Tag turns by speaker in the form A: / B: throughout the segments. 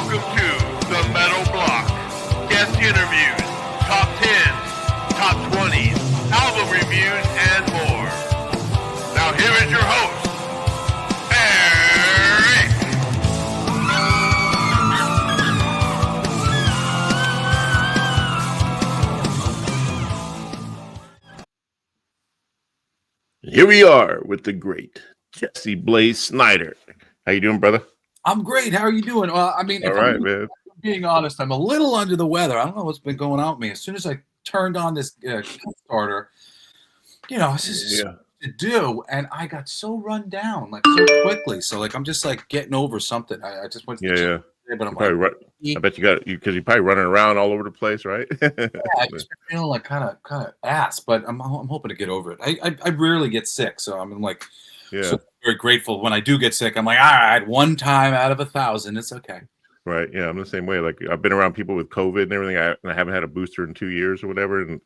A: Welcome to The Metal Block. Guest interviews, top 10s, top 20s, album reviews, and more. Now here is your host, Eric.
B: Here we are with the great Jesse Blaze Snider. How you doing, brother?
C: I'm great. How are you doing?
B: All right, man.
C: Being honest, I'm a little under the weather. I don't know what's been going on with me. As soon as I turned on this Kickstarter, it's just to do, and I got so run down like so quickly. So like I'm just like getting over something. I just went to the gym today, but I'm like,
B: I bet you got you because you're probably running around all over the place, right?
C: I just been feeling like kind of ass, but I'm hoping to get over it. I rarely get sick, so I'm like so very grateful when I do get sick. I'm like, all right, one time out of 1,000, it's okay.
B: Right. Yeah, I'm the same way. Like I've been around people with COVID and everything. I haven't had a booster in 2 years or whatever, and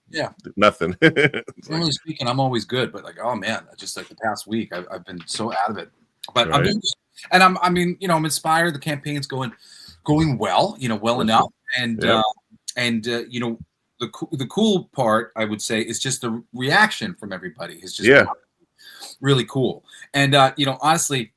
B: nothing.
C: Generally speaking, I'm always good, but like, oh man, just like the past week, I've been so out of it. But I'm doing, and I'm inspired. The campaign's going well, well enough, and the cool part I would say is just the reaction from everybody is just really cool. And honestly,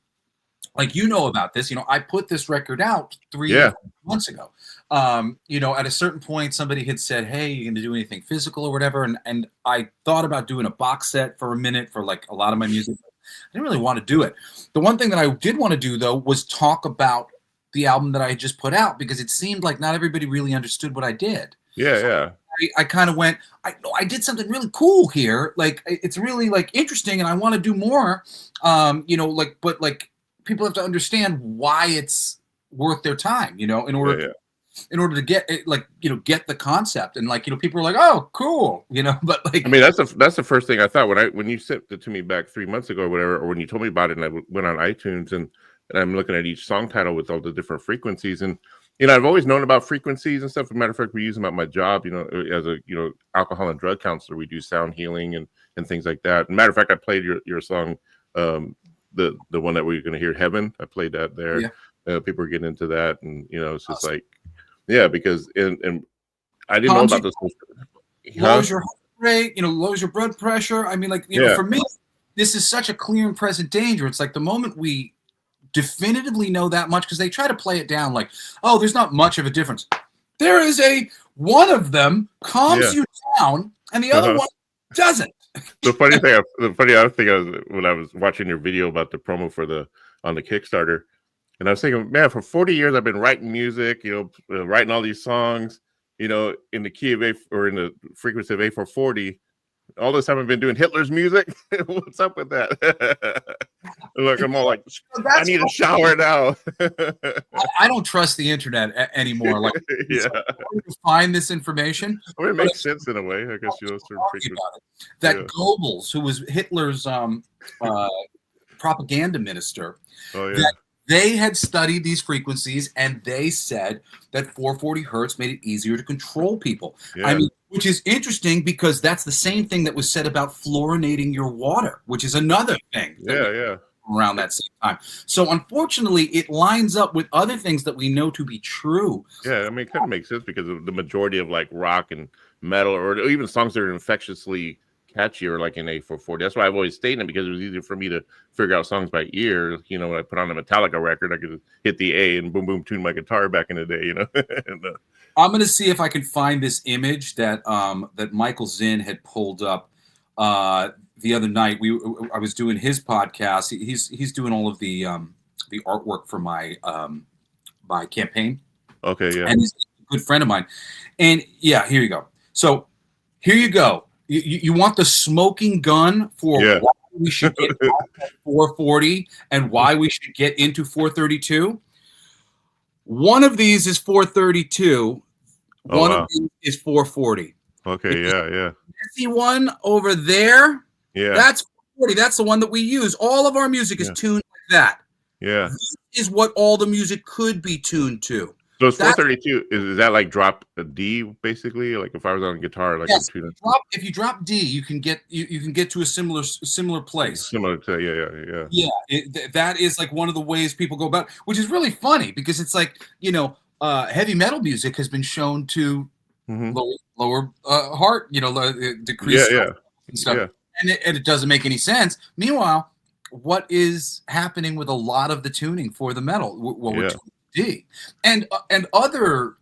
C: like about this, I put this record out 3 months ago. At a certain point, somebody had said, "Hey, you going to do anything physical or whatever?" And I thought about doing a box set for a minute for like a lot of my music. I didn't really want to do it. The one thing that I did want to do though was talk about the album that I had just put out, because it seemed like not everybody really understood what I did. I kind of went, I did something really cool here. Like it's really like interesting, and I want to do more. But people have to understand why it's worth their time. In order to get it, get the concept, and people are like, oh, cool. But like, I
B: mean, that's the first thing I thought when you sent it to me back 3 months ago or whatever, or when you told me about it, and I went on iTunes and I'm looking at each song title with all the different frequencies, and I've always known about frequencies and stuff. As a matter of fact, we use them at my job. As a alcohol and drug counselor, we do sound healing and things like that. As a matter of fact, I played your song, the one that we're going to hear, Heaven. I played that there. People are getting into that, and it's just like, because and I didn't know about this.
C: Lowers your heart rate, lowers your blood pressure. I mean, for me, this is such a clear and present danger. It's like the moment we definitively know that much, because they try to play it down like, oh, there's not much of a difference. There is one of them calms you down, and the other one doesn't.
B: The funny other thing was when I was watching your video about the promo on the Kickstarter, and I was thinking, man, for 40 years I've been writing music, writing all these songs, in the key of or in the frequency of A440. All this time I've been doing Hitler's music. What's up with that? Look, I'm all like, I need a shower now.
C: I don't trust the internet anymore. Like, to find this information.
B: Well, it makes sense in a way. I guess
C: that Goebbels, who was Hitler's propaganda minister, that they had studied these frequencies, and they said that 440 hertz made it easier to control people. I mean, which is interesting, because that's the same thing that was said about fluorinating your water, which is another thing. Around that same time. So unfortunately, it lines up with other things that we know to be true.
B: Yeah, I mean, it kind of makes sense, because of the majority of like rock and metal, or even songs that are infectiously catchy, or like in A440. That's why I've always stayed in it, because it was easier for me to figure out songs by ear. When I put on a Metallica record, I could hit the A and boom, boom, tune my guitar back in the day. And,
C: I'm gonna see if I can find this image that Michael Zinn had pulled up the other night. I was doing his podcast. He's doing all of the artwork for my my campaign.
B: Okay, yeah.
C: And he's a good friend of mine. And here you go. So here you go. You want the smoking gun for why we should get out of 440 and why we should get into 432? One of these is 432. One of these is 440.
B: Okay,
C: You see one over there?
B: Yeah.
C: That's 440. That's the one that we use. All of our music is tuned like that.
B: Yeah.
C: This is what all the music could be tuned to.
B: So it's 432. Is that like drop a D basically? Like if I was on a guitar, like
C: if you drop D, you can get to a similar place.
B: Similar to
C: that is like one of the ways people go about, which is really funny, because it's like heavy metal music has been shown to
B: Mhm.
C: lower heart, decrease
B: Yeah.
C: and stuff,
B: Yeah.
C: and it doesn't make any sense. Meanwhile, what is happening with a lot of the tuning for the metal? Well, we're
B: Yeah.
C: tuning D and other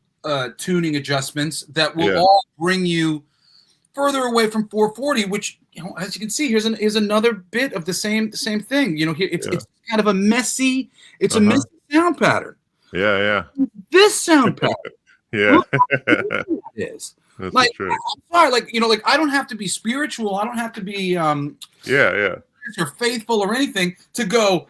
C: tuning adjustments that will
B: Yeah.
C: all bring you further away from 440, which, as you can see, here's another bit of the same thing. Here
B: Yeah.
C: it's kind of a messy, it's a
B: Uh-huh.
C: messy sound pattern.
B: Yeah.
C: This sound pattern,
B: Yeah.
C: look how easy it is.
B: That's
C: Like,
B: the trick.
C: I'm sorry, like I don't have to be spiritual, I don't have to be
B: Yeah.
C: or faithful or anything to go,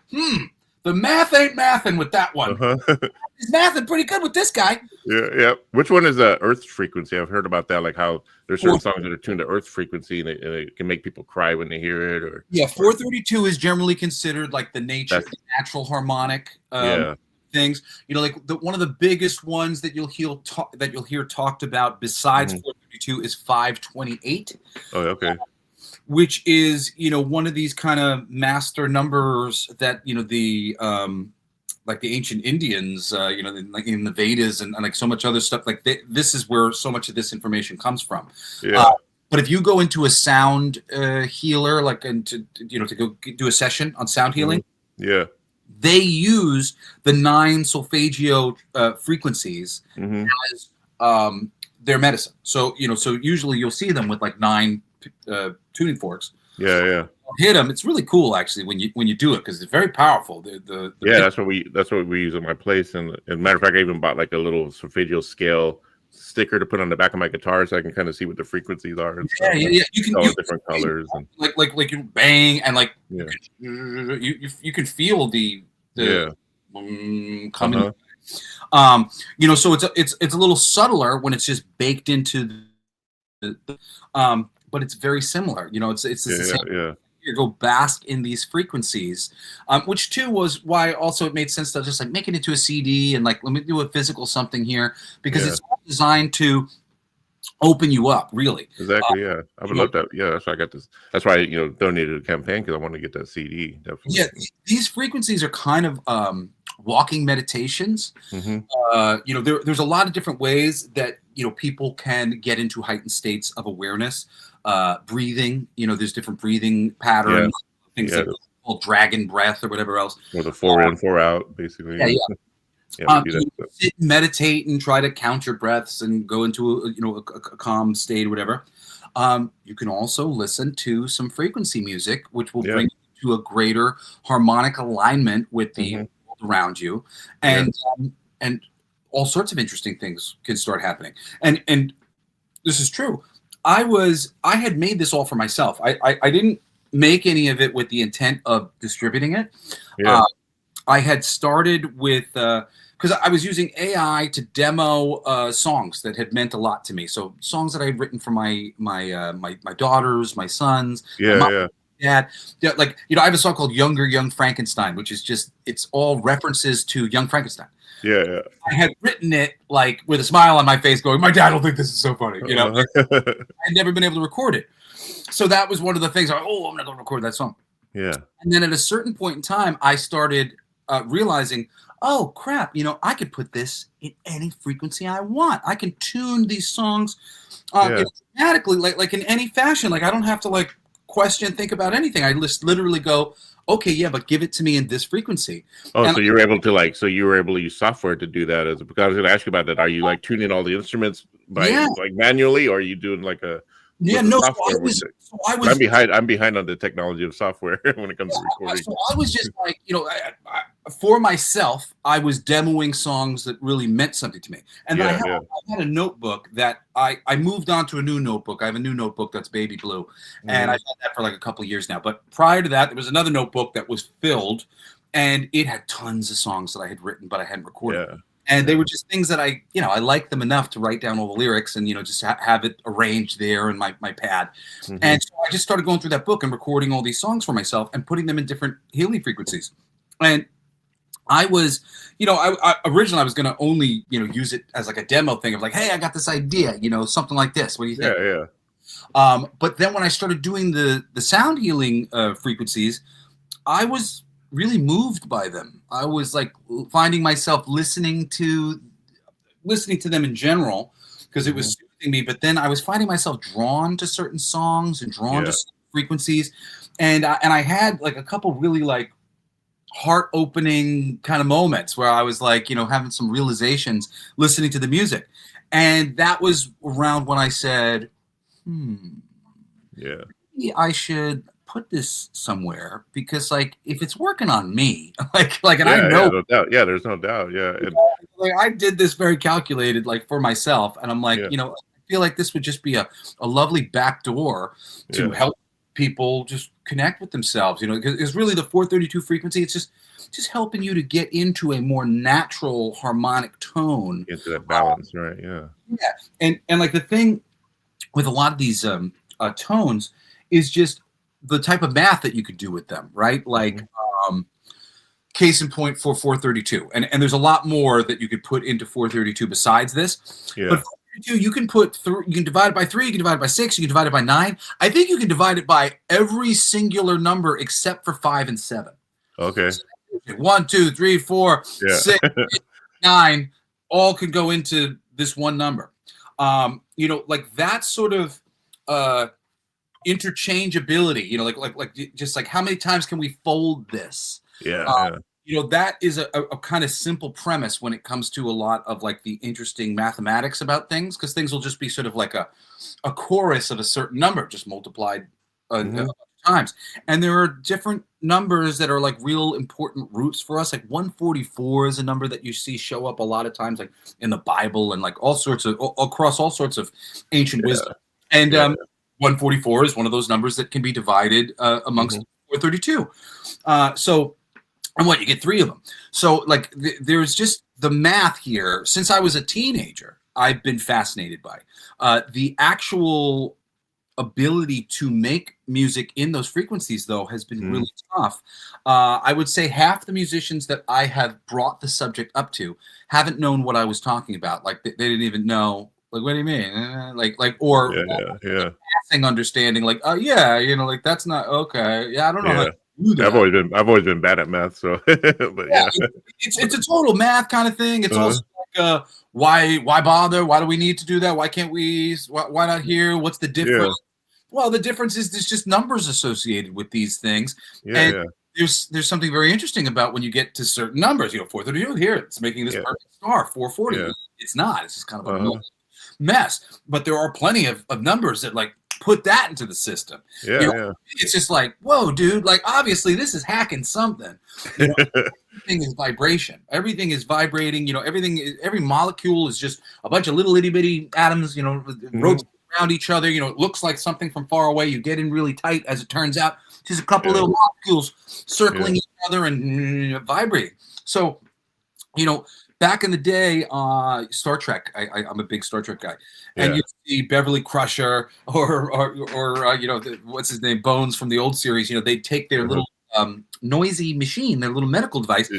C: the math ain't mathing with that one.
B: Uh-huh.
C: He's mathing pretty good with this guy.
B: Yeah. Which one is the Earth frequency? I've heard about that, like how there's certain
C: Four-
B: songs that are tuned to Earth frequency, and it can make people cry when they hear it. Or
C: Yeah, 432 is generally considered like the natural harmonic
B: yeah.
C: things. Like one of the biggest ones that you'll hear talked about besides 432 is 528.
B: Oh, okay.
C: Which is one of these kind of master numbers that the like the ancient Indians, like in the Vedas and like so much other stuff. Like this is where so much of this information comes from.
B: Yeah.
C: But if you go into a sound healer, like to go do a session on sound healing,
B: Yeah.
C: they use the 9 solfeggio frequencies as their medicine. So so usually you'll see them with like 9 tuning forks.
B: Yeah.
C: Hit them. It's really cool actually when you do it, because it's very powerful.
B: That's what we use at my place. And as a matter of fact, I even bought like a little solfeggio scale sticker to put on the back of my guitar so I can kind of see what the frequencies are. And stuff.
C: Yeah. You can
B: all different colors and
C: like you bang and like
B: yeah.
C: you can feel the coming. So it's a little subtler when it's just baked into but it's very similar. It's the same.
B: Yeah.
C: You go bask in these frequencies, which too was why also it made sense to just like make it into a CD and like let me do a physical something here, because it's all designed to open you up, really.
B: Exactly. Yeah, I would love that. Yeah, that's why I got this. That's why I donated a campaign, because I want to get that CD. Definitely.
C: Yeah, these frequencies are kind of walking meditations. There's a lot of different ways that people can get into heightened states of awareness. Breathing, there's different breathing patterns, things like called dragon breath or whatever else.
B: Or the 4 in, 4 out, basically.
C: Yeah.
B: You
C: sit, meditate, and try to count your breaths and go into a calm state or whatever. You can also listen to some frequency music, which will bring you to a greater harmonic alignment with the world around you, and all sorts of interesting things can start happening. And this is true. I had made this all for myself. I didn't make any of it with the intent of distributing it.
B: Yeah.
C: I had started with because I was using AI to demo songs that had meant a lot to me. So songs that I had written for my daughters, my sons, my dad. Yeah, like I have a song called Young Frankenstein, which is just it's all references to Young Frankenstein.
B: Yeah.
C: I had written it like with a smile on my face going, my dad will think this is so funny. I had never been able to record it. So that was one of the things I'm not going to record that song.
B: Yeah.
C: And then at a certain point in time, I started realizing, oh crap, I could put this in any frequency I want. I can tune these songs automatically, like in any fashion. Like I don't have to like question, think about anything. I just literally go, okay, yeah, but give it to me in this frequency.
B: Oh, and so you were able to use software to do that, because I was going to ask you about that. Are you like tuning all the instruments by like manually, or are you doing like a I'm behind on the technology of software when it comes to recording.
C: So I was just like, for myself, I was demoing songs that really meant something to me. And I had a notebook that I moved on to a new notebook. I have a new notebook that's baby blue, and I've had that for like a couple of years now. But prior to that, there was another notebook that was filled, and it had tons of songs that I had written but I hadn't recorded.
B: Yeah.
C: And they were just things that I liked them enough to write down all the lyrics and, just have it arranged there in my pad. And so I just started going through that book and recording all these songs for myself and putting them in different healing frequencies. And I was, originally I was going to only, use it as like a demo thing of like, hey, I got this idea, something like this. What do you think?
B: Yeah.
C: But then when I started doing the sound healing frequencies, I was really moved by them. I was like finding myself listening to listening to them in general because it was soothing me. But then I was finding myself drawn to certain songs and drawn to certain frequencies, and I had like a couple really like heart-opening kind of moments where I was like, you know, having some realizations listening to the music. And that was around when I said, maybe I should put this somewhere, because like if it's working on me, and I know,
B: no doubt. Yeah, there's no doubt. Yeah. And,
C: like I did this very calculated, like for myself, and I'm like, you know, I feel like this would just be a lovely backdoor to help people just connect with themselves, you know, because it's really the 432 frequency. It's just helping you to get into a more natural harmonic tone,
B: into that balance, right?
C: And like the thing with a lot of these tones is just the type of math that you could do with them, right? Like case in point for 432, and there's a lot more that you could put into 432 besides this. But you can put through, you can divide it by 3, you can divide it by 6, you can divide it by 9. I think you can divide it by every singular number except for 5 and 7.
B: Okay.
C: 1, 2, 3, 4, 6, 8, 9, all could go into this one number. You know, like that sort of interchangeability, you know, like just like how many times can we fold this? You know, that is a kind of simple premise when it comes to a lot of like the interesting mathematics about things, because things will just be sort of like a chorus of a certain number just multiplied times. And there are different numbers that are like real important roots for us. Like 144 is a number that you see show up a lot of times, like in the Bible and like all sorts of across all sorts of ancient wisdom. And 144 is one of those numbers that can be divided amongst 432. And what, you get 3 of them. So like there's just the math here. Since I was a teenager, I've been fascinated by the actual ability to make music in those frequencies, though, has been really tough. I would say half the musicians that I have brought the subject up to haven't known what I was talking about. Like they didn't even know, like, what do you mean? Or passing understanding, like, oh yeah, you know, like that's not okay. Yeah, I don't know how to do that.
B: I've always been bad at math, so but
C: it's a total math kind of thing. It's also like why bother? Why do we need to do that? Why can't we? Why not here? What's the difference? Well, the difference is there's just numbers associated with these things. There's something very interesting about when you get to certain numbers. You know, 432 here, it's making this perfect star. 440, it's not. It's just kind of a mess. But there are plenty of numbers that like put that into the system. It's just like, whoa, dude, like obviously this is hacking something. You know, everything is vibration. Everything is vibrating. You know, every molecule is just a bunch of little itty bitty atoms, you know, rotating around each other. You know, it looks like something from far away. You get in really tight. As it turns out, just a couple little molecules circling each other and vibrating. So, you know, back in the day, Star Trek, I'm a big Star Trek guy. And you see Beverly Crusher or you know, what's his name, Bones from the old series. You know, they take their little noisy machine, their little medical device,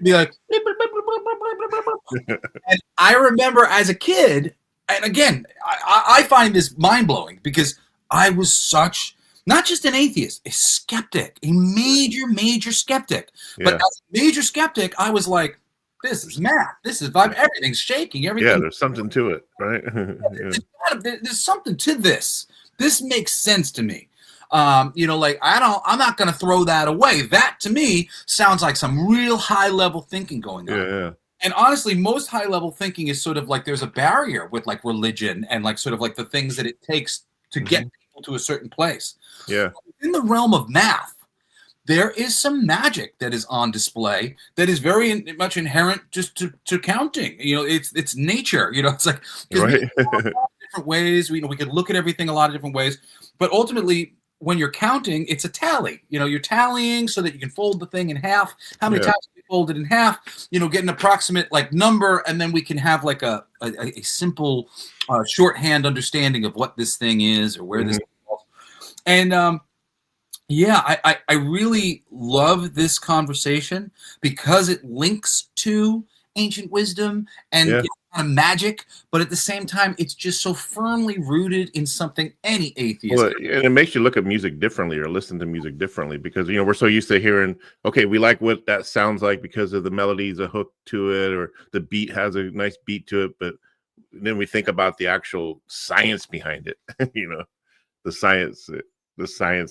C: be like, and I remember as a kid, and again, I find this mind blowing because I was such, not just an atheist, a skeptic, a major skeptic. But as a major skeptic, I was like, this is math. This is vibe. Everything's shaking. Everything.
B: Yeah, there's something to it, right?
C: There's something to this. This makes sense to me. You know, like I'm not going to throw that away. That to me sounds like some real high level thinking going on. And honestly, most high level thinking is sort of like there's a barrier with like religion and like sort of like the things that it takes to get people to a certain place. In the realm of math, there is some magic that is on display that is very much inherent just to counting. You know, it's nature. You know, it's like different ways. We could look at everything a lot of different ways, but ultimately, when you're counting, it's a tally. You know, you're tallying so that you can fold the thing in half. How many times we fold it in half? You know, get an approximate like number, and then we can have like a simple shorthand understanding of what this thing is or where this thing falls. And I really love this conversation because it links to ancient wisdom and
B: Yeah.
C: kind of magic, but at the same time, it's just so firmly rooted in something any atheist.
B: Well, and it makes you look at music differently or listen to music differently because we're so used to hearing, okay, we like what that sounds like because of the melodies, a hook to it, or the beat has a nice beat to it, but then we think about the actual science behind it, the science,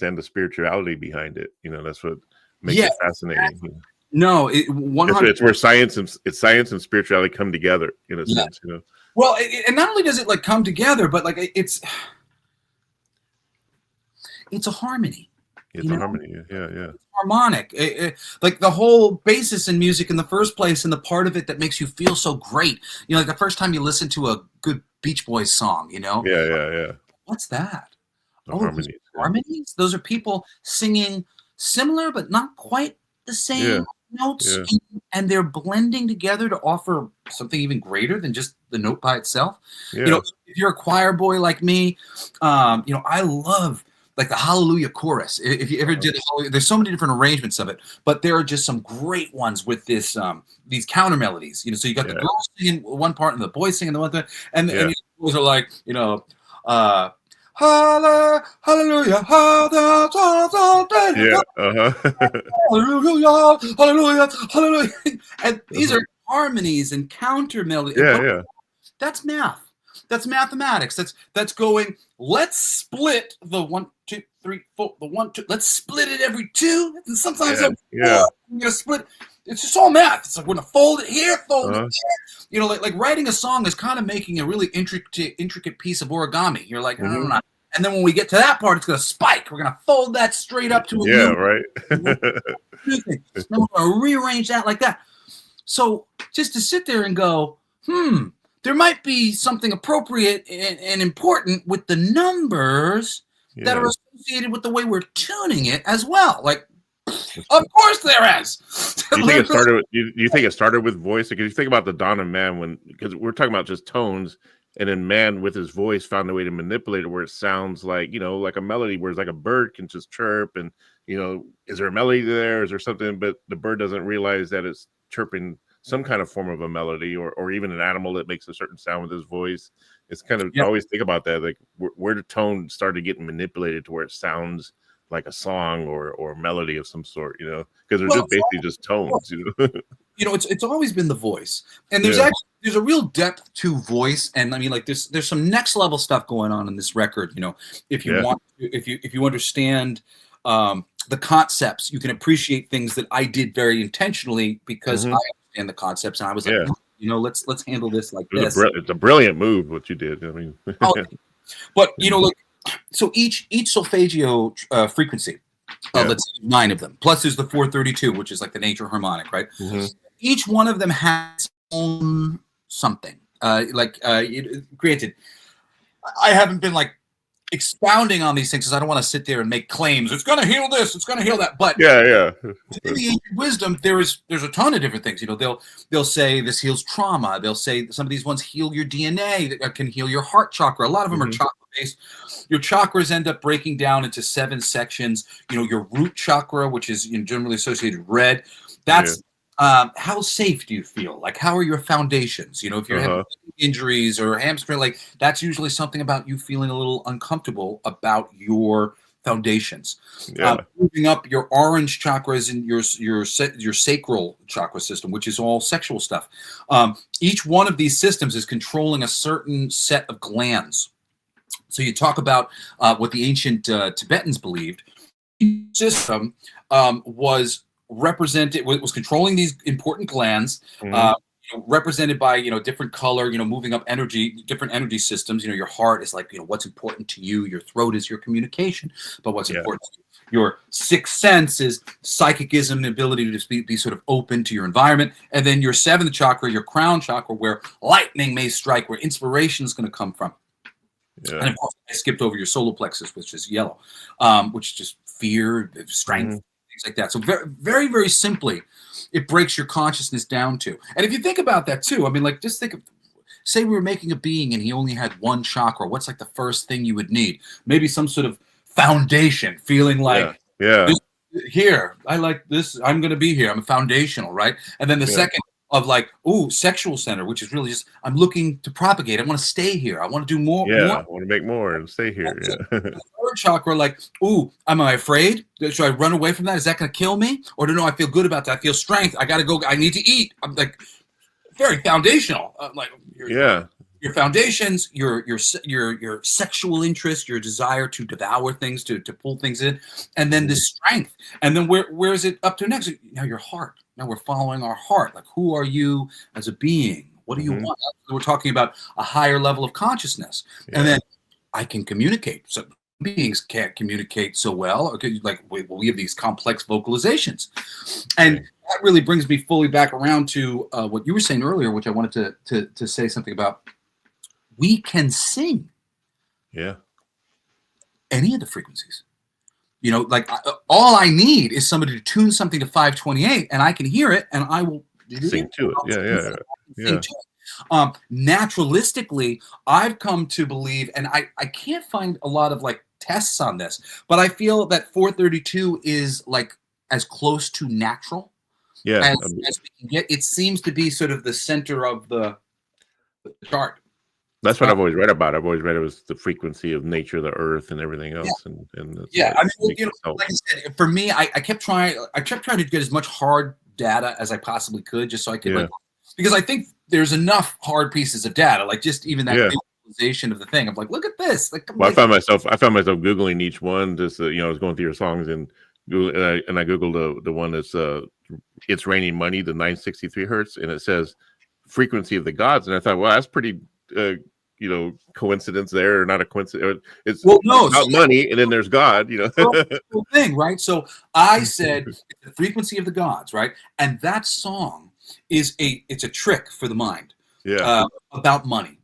B: and the spirituality behind it. That's what makes it fascinating.
C: No,
B: It's where science and spirituality come together in a sense.
C: Well, and not only does it like come together, but like it's a harmony.
B: It's a harmony. Yeah.
C: It's harmonic. Like the whole basis in music in the first place, and the part of it that makes you feel so great. Like the first time you listen to a good Beach Boys song,
B: Yeah.
C: What's that?
B: Harmonies.
C: Harmonies. Those are people singing similar but not quite the same notes, and they're blending together to offer something even greater than just the note by itself. If you're a choir boy like me, I love like the Hallelujah chorus. If you ever did there's so many different arrangements of it, but there are just some great ones with this these counter melodies. So you got the girls singing one part and the boys singing the one thing, and the boys are like, hallelujah, hallelujah, hallelujah, hallelujah. And these are harmonies and counter melodies. That's math. That's mathematics. That's going, let's split the 1, 2, 3, 4, the 1, 2. Let's split it every 2. And sometimes I'm gonna split. It's just all math. It's like we're gonna fold it here, fold it there. Like writing a song is kind of making a really intricate piece of origami. You're like, no. And then when we get to that part, it's gonna spike. We're gonna fold that straight up to a
B: right.
C: Then we're gonna rearrange that like that. So just to sit there and go, there might be something appropriate and important with the numbers that are associated with the way we're tuning it as well. Like, of course there is.
B: Do you think it started with voice? Because you think about the dawn of man, because we're talking about just tones, and then man with his voice found a way to manipulate it where it sounds like, like a melody, where it's like a bird can just chirp, and is there a melody there? Is there something? But the bird doesn't realize that it's chirping some kind of form of a melody, or even an animal that makes a certain sound with his voice. It's kind of, I always think about that, like where the tone started getting manipulated to where it sounds like a song or a melody of some sort, because they're just basically just tones.
C: It's always been the voice, and there's a real depth to voice, and I mean, like there's some next level stuff going on in this record. If you want, if you understand the concepts, you can appreciate things that I did very intentionally because I understand the concepts, and I was like, let's handle this like this.
B: It's a brilliant move what you did. I mean,
C: but so each solfeggio frequency, let's say 9 of them. Plus there's the 432, which is like the nature harmonic, right? Each one of them has its own something. Granted, I haven't been like expounding on these things because I don't want to sit there and make claims. It's going to heal this. It's going to heal that. But in the ancient wisdom, there's a ton of different things. They'll say this heals trauma. They'll say some of these ones heal your DNA. That can heal your heart chakra. A lot of them are chakra based. Your chakras end up breaking down into 7 sections. Your root chakra, which is generally associated with red. That's how safe do you feel? Like, how are your foundations? If you're having injuries or hamstring, like that's usually something about you feeling a little uncomfortable about your foundations. Moving up, your orange chakras in your sacral chakra system, which is all sexual stuff. Each one of these systems is controlling a certain set of glands. So you talk about what the ancient Tibetans believed. Each system was controlling these important glands, represented by different color, moving up different energy systems. Your heart is like what's important to you. Your throat is your communication, but what's important to you. Your sixth sense is psychicism, the ability to just be sort of open to your environment. And then your 7th chakra, your crown chakra, where lightning may strike, where inspiration is going to come from. And of course, I skipped over your solar plexus, which is yellow, which is just fear, strength, things like that. So very, very, very simply, it breaks your consciousness down to. And if you think about that too, I mean, like just think of, say we were making a being and he only had 1 chakra. What's like the first thing you would need? Maybe some sort of foundation, feeling like, here, I like this. I'm going to be here. I'm foundational, right? And then the second, of like, ooh, sexual center, which is really just, I'm looking to propagate. I want to stay here. I want to do more.
B: Yeah,
C: more.
B: I want to make more and stay here. Yeah.
C: Third chakra, like, ooh, am I afraid? Should I run away from that? Is that going to kill me? Or no, I feel good about that. I feel strength. I got to go. I need to eat. I'm like, very foundational. Like, your foundations, your sexual interest, your desire to devour things, to pull things in, and then this strength. And then where is it up to next? Now your heart. Now we're following our heart. Like, who are you as a being? What do you want? We're talking about a higher level of consciousness. Yeah. And then I can communicate. So beings can't communicate so well. Okay, like we have these complex vocalizations. And that really brings me fully back around to what you were saying earlier, which I wanted to say something about. We can sing any of the frequencies. You know, like all I need is somebody to tune something to 528 and I can hear it and I will
B: sing to it. Yeah.
C: To it. Naturalistically, I've come to believe, and I can't find a lot of like tests on this, but I feel that 432 is like as close to natural as we can get. It seems to be sort of the center of the chart.
B: That's what I've always read about. I've always read it was the frequency of nature, the earth, and everything else.
C: I mean, like I said, for me, I kept trying to get as much hard data as I possibly could, just so I could, because I think there's enough hard pieces of data, like just even that visualization of the thing. I'm like, look at this. Like,
B: I found myself googling each one. Just I was going through your songs and Google, and I googled the one that's "It's Raining Money," the 963 hertz, and it says frequency of the gods, and I thought, well, that's pretty. Coincidence there, or not a coincidence. It's about money, and then there's God.
C: Thing, right? So I said the frequency of the gods, right? And that song is it's a trick for the mind.
B: Yeah,
C: about money.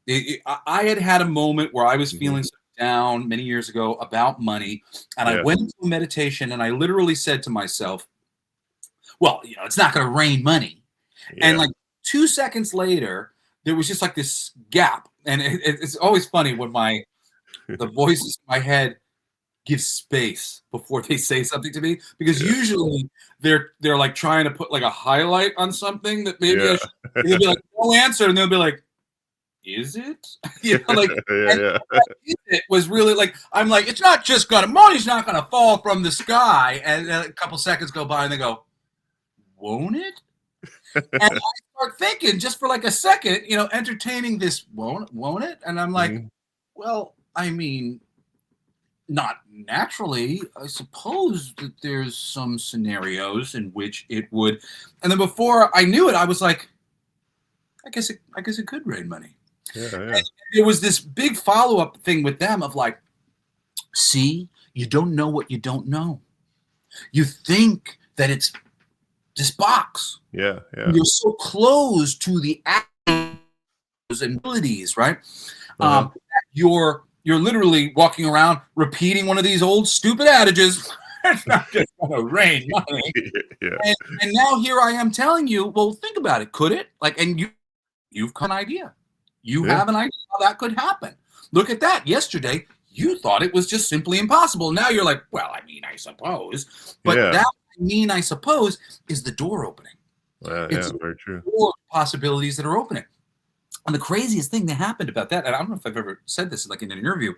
C: I had a moment where I was feeling so down many years ago about money, and I went into a meditation, and I literally said to myself, "Well, it's not going to rain money," and like 2 seconds later. There was just like this gap, and it's always funny when the voices in my head give space before they say something to me, because usually they're like trying to put like a highlight on something that maybe they'll be like, no answer, and they'll be like, is it? It was really like, I'm like, it's not just money's not gonna fall from the sky, and then a couple seconds go by and they go, won't it? And I start thinking just for like a second, entertaining this, won't it? And I'm like, well, I mean, not naturally. I suppose that there's some scenarios in which it would. And then before I knew it, I was like, I guess it could rain money. And there was this big follow-up thing with them of like, see, you don't know what you don't know. You think that it's this box.
B: You're
C: so close to the actions and abilities, right? You're literally walking around repeating one of these old stupid adages. It's not just gonna rain money. And now here I am telling you, well, think about it. Could it? Like, and you've got an idea. You have an idea how that could happen. Look at that. Yesterday, you thought it was just simply impossible. Now you're like, well, I mean, I suppose. But that I suppose is the door opening. It's
B: very true.
C: Door possibilities that are opening. And the craziest thing that happened about that, and I don't know if I've ever said this like in an interview,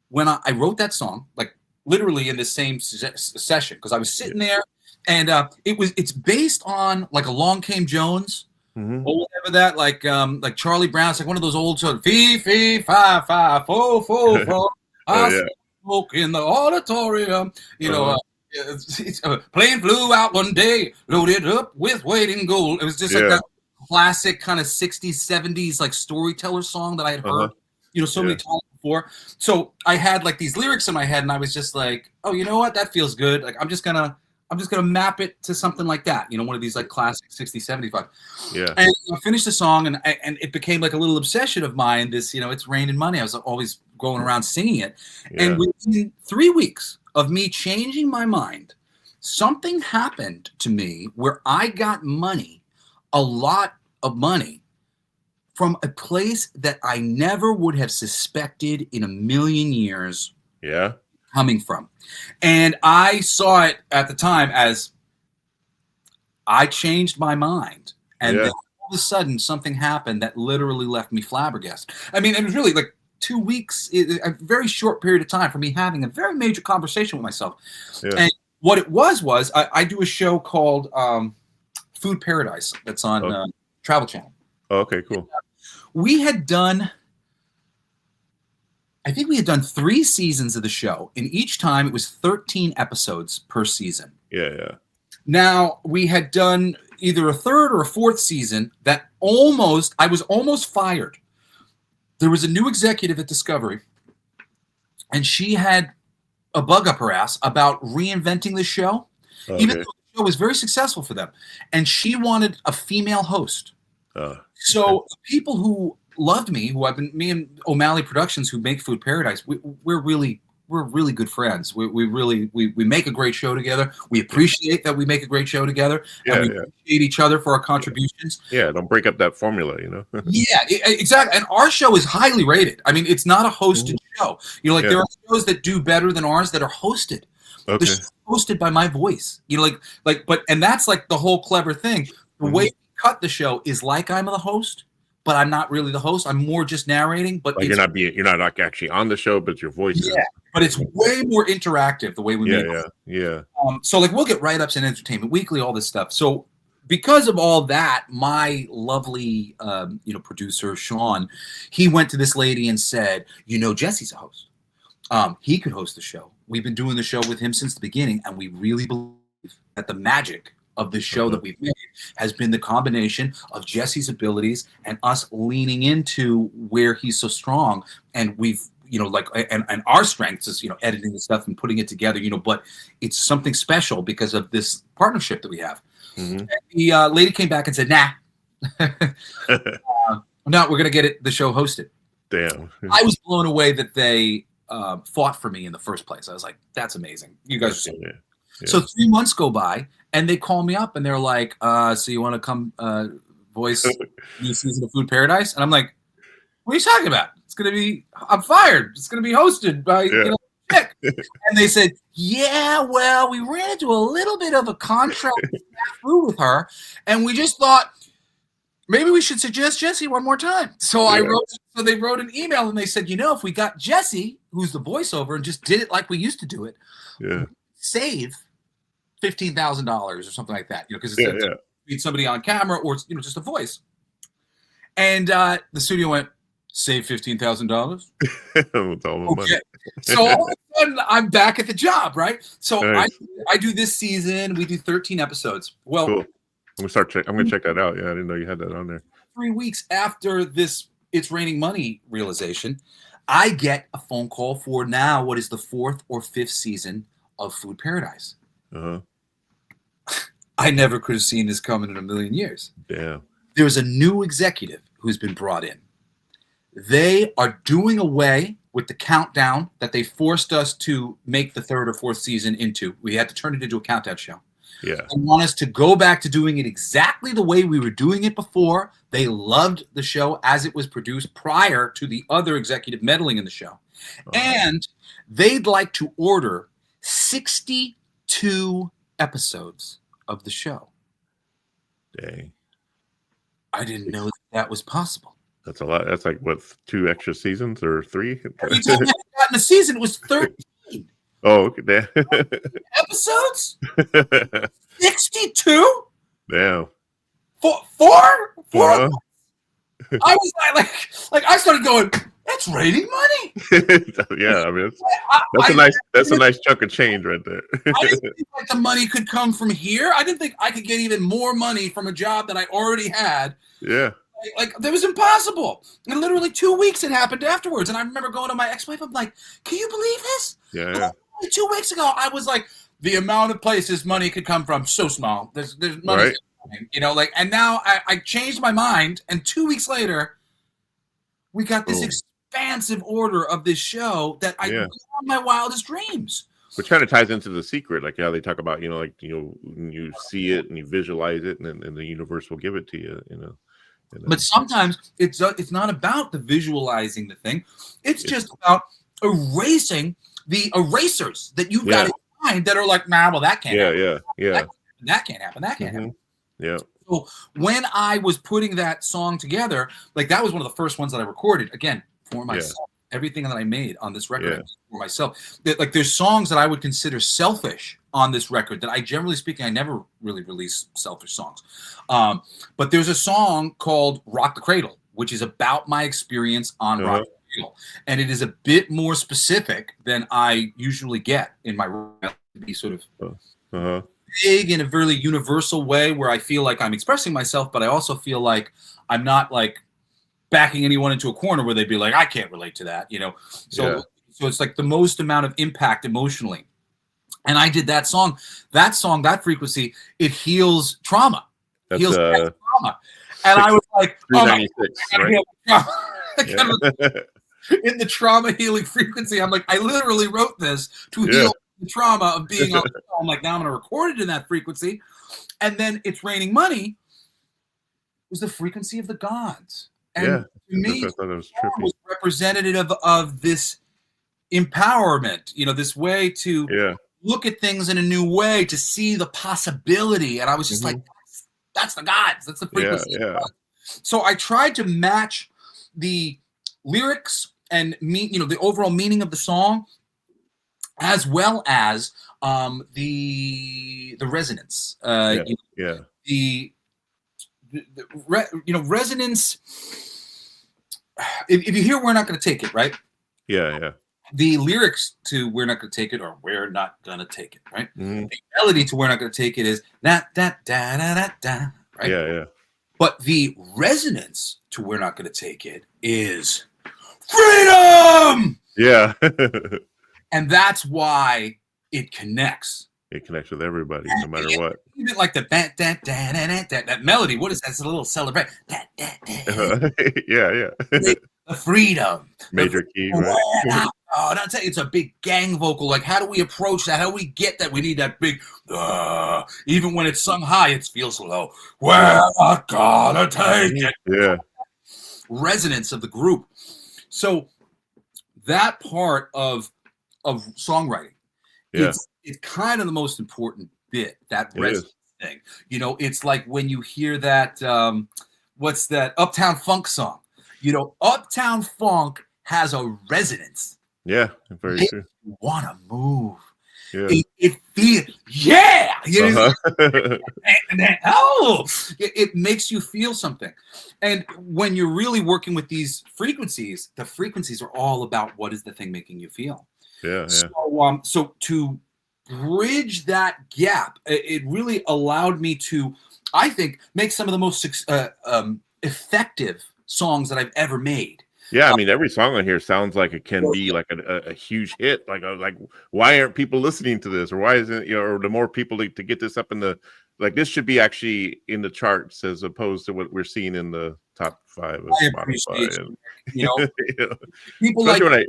C: when I wrote that song, like literally in the same session, because I was sitting there, and it's based on like Along Came Jones, or whatever that, like Charlie Brown. It's like one of those old songs, fee fee fi fi fo fo fo. I smoke in the auditorium, plane flew out one day, loaded up with weight in gold. It was just like that classic kind of 60s, 70s like storyteller song that I had heard, so many times before. So I had like these lyrics in my head, and I was just like, oh, you know what? That feels good. Like I'm just gonna map it to something like that. One of these like classic 60s, 75. And I finished the song, and it became like a little obsession of mine. This, It's Raining Money. I was always going around singing it. And within 3 weeks of me changing my mind, something happened to me where I got money, a lot of money, from a place that I never would have suspected in a million years coming from. And I saw it at the time as I changed my mind, and
B: Yeah.
C: then all of a sudden something happened that literally left me flabbergasted. I mean, it was really like 2 weeks, a very short period of time for me having a very major conversation with myself.
B: Yeah.
C: And what it was I do a show called Food Paradise that's on Travel Channel.
B: Oh, okay, cool.
C: We had done, I think we had done 3 seasons of the show, and each time it was 13 episodes per season.
B: Yeah.
C: Now, we had done either a 3rd or a 4th season that I was almost fired. There was a new executive at Discovery, and she had a bug up her ass about reinventing the show,
B: Okay.
C: even though the show was very successful for them. And she wanted a female host. So people who loved me, me and O'Malley Productions, who make Food Paradise, we're really good friends. We make a great show together. We appreciate that we make a great show together, and we appreciate each other for our contributions.
B: Yeah, don't break up that formula, you know.
C: Yeah, exactly. And our show is highly rated. I mean, it's not a hosted show. You know, like there are shows that do better than ours that are hosted.
B: Okay.
C: The show's hosted by my voice. You know, and that's like the whole clever thing. The way we cut the show is like I'm the host, but I'm not really the host. I'm more just narrating. But
B: like you're not like actually on the show, but your voice is.
C: But it's way more interactive the way we make it.
B: Yeah.
C: So like we'll get write-ups in Entertainment Weekly, all this stuff. So because of all that, my lovely producer Sean, he went to this lady and said, Jesse's a host. He could host the show. We've been doing the show with him since the beginning, and we really believe that the magic of the show that we've made has been the combination of Jesse's abilities and us leaning into where he's so strong. And we've, and our strengths is, editing the stuff and putting it together, but it's something special because of this partnership that we have. And the lady came back and said, nah, no, we're going to get the show hosted.
B: Damn.
C: I was blown away that they fought for me in the first place. I was like, that's amazing. You guys are so good. Yeah. So 3 months go by, and they call me up, and they're like, so you want to come voice new season of Food Paradise? And I'm like, what are you talking about? It's going to be, I'm fired. It's going to be hosted by, Chick. And they said, yeah, well, we ran into a little bit of a contract through with her, and we just thought, maybe we should suggest Jesse one more time. So they wrote an email, and they said, if we got Jesse, who's the voiceover, and just did it like we used to do it, save $15,000 or something like that, because it's need somebody on camera or just a voice. And the studio went, save $15,000. Okay. So all of a sudden I'm back at the job, right? So nice. I do this season. We do 13 episodes. Well, cool.
B: I'm gonna check that out. Yeah, I didn't know you had that on there.
C: 3 weeks after this It's Raining Money realization, I get a phone call for now what is the 4th or 5th season of Food Paradise. I never could have seen this coming in a million years.
B: Yeah.
C: There's a new executive who's been brought in. They are doing away with the countdown that they forced us to make the 3rd or 4th season into. We had to turn it into a countdown show.
B: Yeah.
C: They want us to go back to doing it exactly the way we were doing it before. They loved the show as it was produced prior to the other executive meddling in the show. And they'd like to order 62 episodes of the show.
B: Dang.
C: I didn't know that was possible.
B: That's a lot. That's like, what, 2 extra seasons or 3?
C: Every time I got in a season, it was 13.
B: Oh, okay.
C: Episodes? 62?
B: Damn.
C: Four? I was like I started going, that's raining money.
B: Yeah, I mean, that's a nice chunk of change right there.
C: I didn't think like the money could come from here. I didn't think I could get even more money from a job that I already had.
B: Yeah.
C: Like that was impossible. And literally 2 weeks it happened afterwards. And I remember going to my ex-wife. I'm like, can you believe this?
B: Yeah.
C: 2 weeks ago, I was like, the amount of places money could come from so small. There's money,
B: right.
C: And now I changed my mind. And 2 weeks later, we got this expansive order of this show that I beyond my wildest dreams.
B: Which kind of ties into The Secret, like how they talk about, you see it and you visualize it, and the universe will give it to you,
C: But sometimes it's not about the visualizing the thing. It's just about erasing the erasers that you've got in mind that are like, nah, well, that can't happen.
B: Yeah.
C: That can't happen. That can't happen.
B: Yeah.
C: So when I was putting that song together, like that was one of the first ones that I recorded, again, for myself. Everything that I made on this record I did for myself. Like there's songs that I would consider selfish on this record that I, generally speaking, I never really release selfish songs. But there's a song called Rock the Cradle, which is about my experience on Rock the Cradle. And it is a bit more specific than I usually get in my rap, to be sort of big in a really universal way where I feel like I'm expressing myself, but I also feel like I'm not like backing anyone into a corner where they'd be like, I can't relate to that, you know? So it's like the most amount of impact emotionally. And I did that song, that frequency, it heals trauma.
B: That's
C: heals trauma. And I was like, oh my God, in the trauma healing frequency, I'm like, I literally wrote this to heal the trauma of being on the show. I'm like, now I'm going to record it in that frequency. And then It's Raining Money was the frequency of the gods. And to me, it was representative of this empowerment, you know, this way to look at things in a new way, to see the possibility. And I was just like, that's the gods. That's the frequency. So I tried to match the lyrics and the overall meaning of the song, as well as the resonance. Resonance. If you hear "We're Not Gonna Take It," right? The lyrics to "We're Not Gonna Take It" are "We're Not Gonna Take It," right? The melody to "We're Not Gonna Take It" is da da da da da da, right? But the resonance to "We're Not Gonna Take It" is freedom. And that's why it connects.
B: It connects with everybody, no matter what.
C: Even like the that melody. What is that? It's a little celebrate. The freedom.
B: Major key, right?
C: Oh, that's it. It's a big gang vocal. Like, how do we approach that? How do we get that? We need that big. Even when it's sung high, it feels low. We're not gonna take it. Resonance of the group. So that part of songwriting, it's kind of the most important bit, that resonance thing. You know, it's like when you hear that, what's that Uptown Funk song? You know, Uptown Funk has a resonance.
B: Very true.
C: You want to move. It feels, it makes you feel something. And when you're really working with these frequencies, the frequencies are all about what is the thing making you feel. So to bridge that gap, it really allowed me to, I think, make some of the most effective songs that I've ever made.
B: I mean, every song on here sounds like it can be like a huge hit. Like why aren't people listening to this, or why isn't, you know, or the more people to get this up in the, like, this should be actually in the charts as opposed to what we're seeing in the top 5 of Spotify. You know, people especially like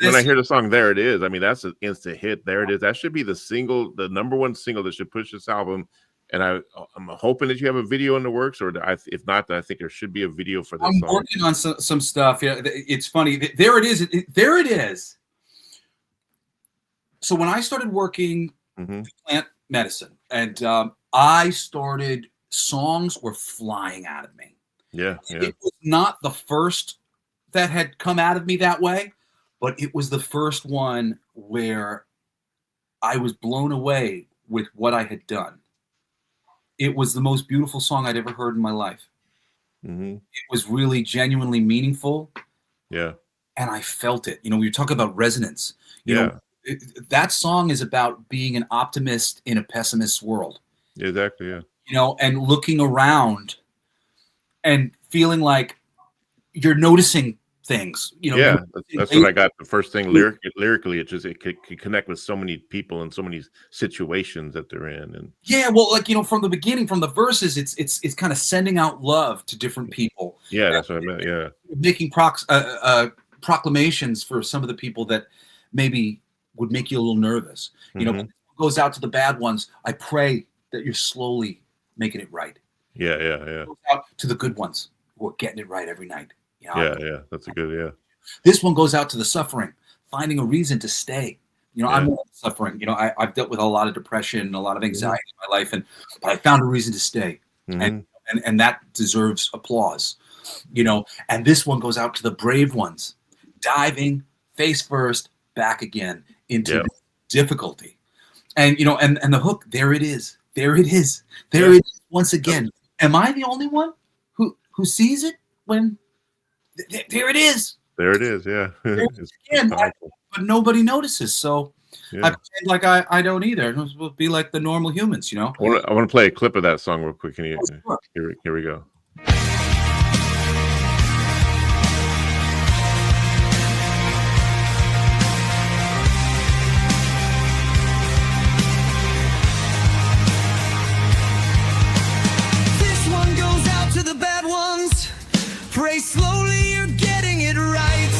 B: when I hear the song "There It Is," I mean, that's an instant hit. There it is. That should be the number one single that should push this album. And I'm hoping that you have a video in the works, or if not, I think there should be a video for this. I'm
C: working on some stuff. Yeah, it's funny. There it is. There it is. So when I started working in plant medicine, and I started, songs were flying out of me. It was not the first that had come out of me that way, but it was the first one where I was blown away with what I had done. It was the most beautiful song I'd ever heard in my life. It was really genuinely meaningful. And I felt it. You know, we talk about resonance. You know, that song is about being an optimist in a pessimist world.
B: Exactly.
C: You know, and looking around and feeling like you're noticing things, you know.
B: That's what I got. The first thing lyrically, it could connect with so many people and so many situations that they're in. And
C: well, like, you know, from the beginning, from the verses, it's kind of sending out love to different people.
B: That's what I meant.
C: Making proclamations for some of the people that maybe would make you a little nervous. You know, it goes out to the bad ones. I pray that you're slowly making it right. It goes out to the good ones who are getting it right every night. You know?
B: That's a good.
C: This one goes out to the suffering, finding a reason to stay, You know, I'm suffering. You know, I've dealt with a lot of depression and a lot of anxiety in my life, but I found a reason to stay, and that deserves applause. You know, and this one goes out to the brave ones, diving face first back again into difficulty. And you know, and the hook, there it is. There it is. There it is once again. Am I the only one who sees it when there it is?
B: There it is, yeah.
C: It's again, but nobody notices. So I pretend like I don't either. We'll be like the normal humans, you know.
B: I want to play a clip of that song real quick. Can you? Here we go.
D: This one goes out to the bad ones. Pray slowly, you're getting it right.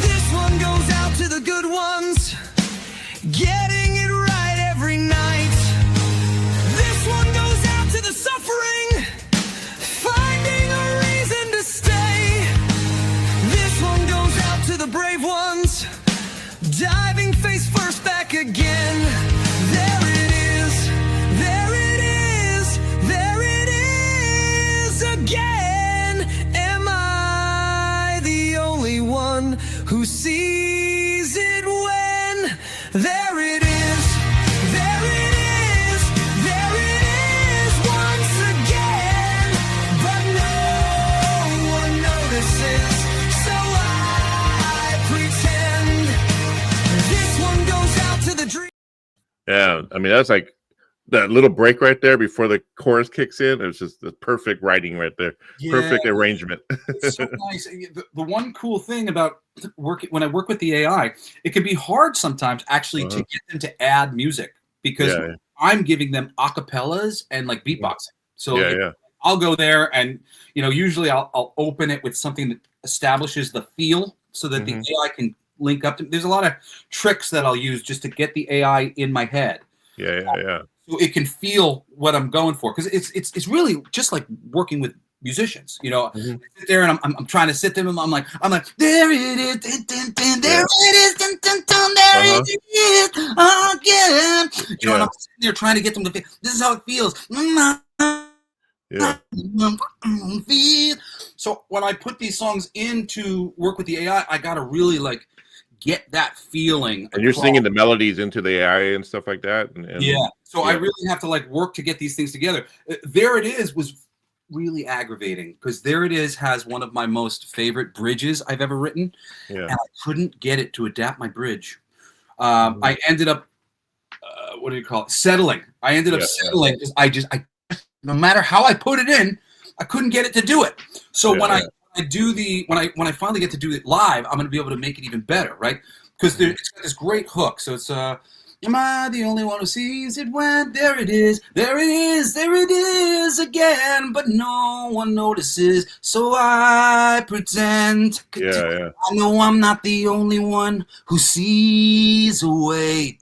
D: This one goes out to the good ones, getting it right every night. This one goes out to the suffering, finding a reason to stay. This one goes out to the brave ones, diving face first back again. There it is, there it is, there it is again. Am I the only one who sees it when there it is, there it is, there it is once again, but no one notices, so I pretend. This one goes out to the dream.
B: Yeah, I mean that's like that little break right there before the chorus kicks in. It's just the perfect writing right there, perfect arrangement.
C: It's so nice. The one cool thing about when I work with the AI, it can be hard sometimes actually to get them to add music because I'm giving them acapellas and like beatboxing. So I'll go there and you know usually I'll open it with something that establishes the feel so that the AI can link up to. There's a lot of tricks that I'll use just to get the AI in my head. So it can feel what I'm going for because it's really just like working with musicians, you know. I sit there and I'm trying to sit there and I'm like there it is, dun, dun, dun, there it is, dun, dun, dun, there it is again. You know, and I'm sitting there trying to get them to feel. This is how it feels. So when I put these songs in to work with the AI, I gotta really like get that feeling.
B: And you're singing the melodies into the AI and stuff like that.
C: So I really have to like work to get these things together. There it is was really aggravating because There It Is has one of my most favorite bridges I've ever written, and I couldn't get it to adapt my bridge. I ended up what do you call it? Settling. I ended up settling because I no matter how I put it in, I couldn't get it to do it. So when I finally get to do it live, I'm going to be able to make it even better, right? Because it's got this great hook. So it's am I the only one who sees it when there it is, there it is, there it is again, but no one notices, so I pretend. I know I'm not the only one who sees a way.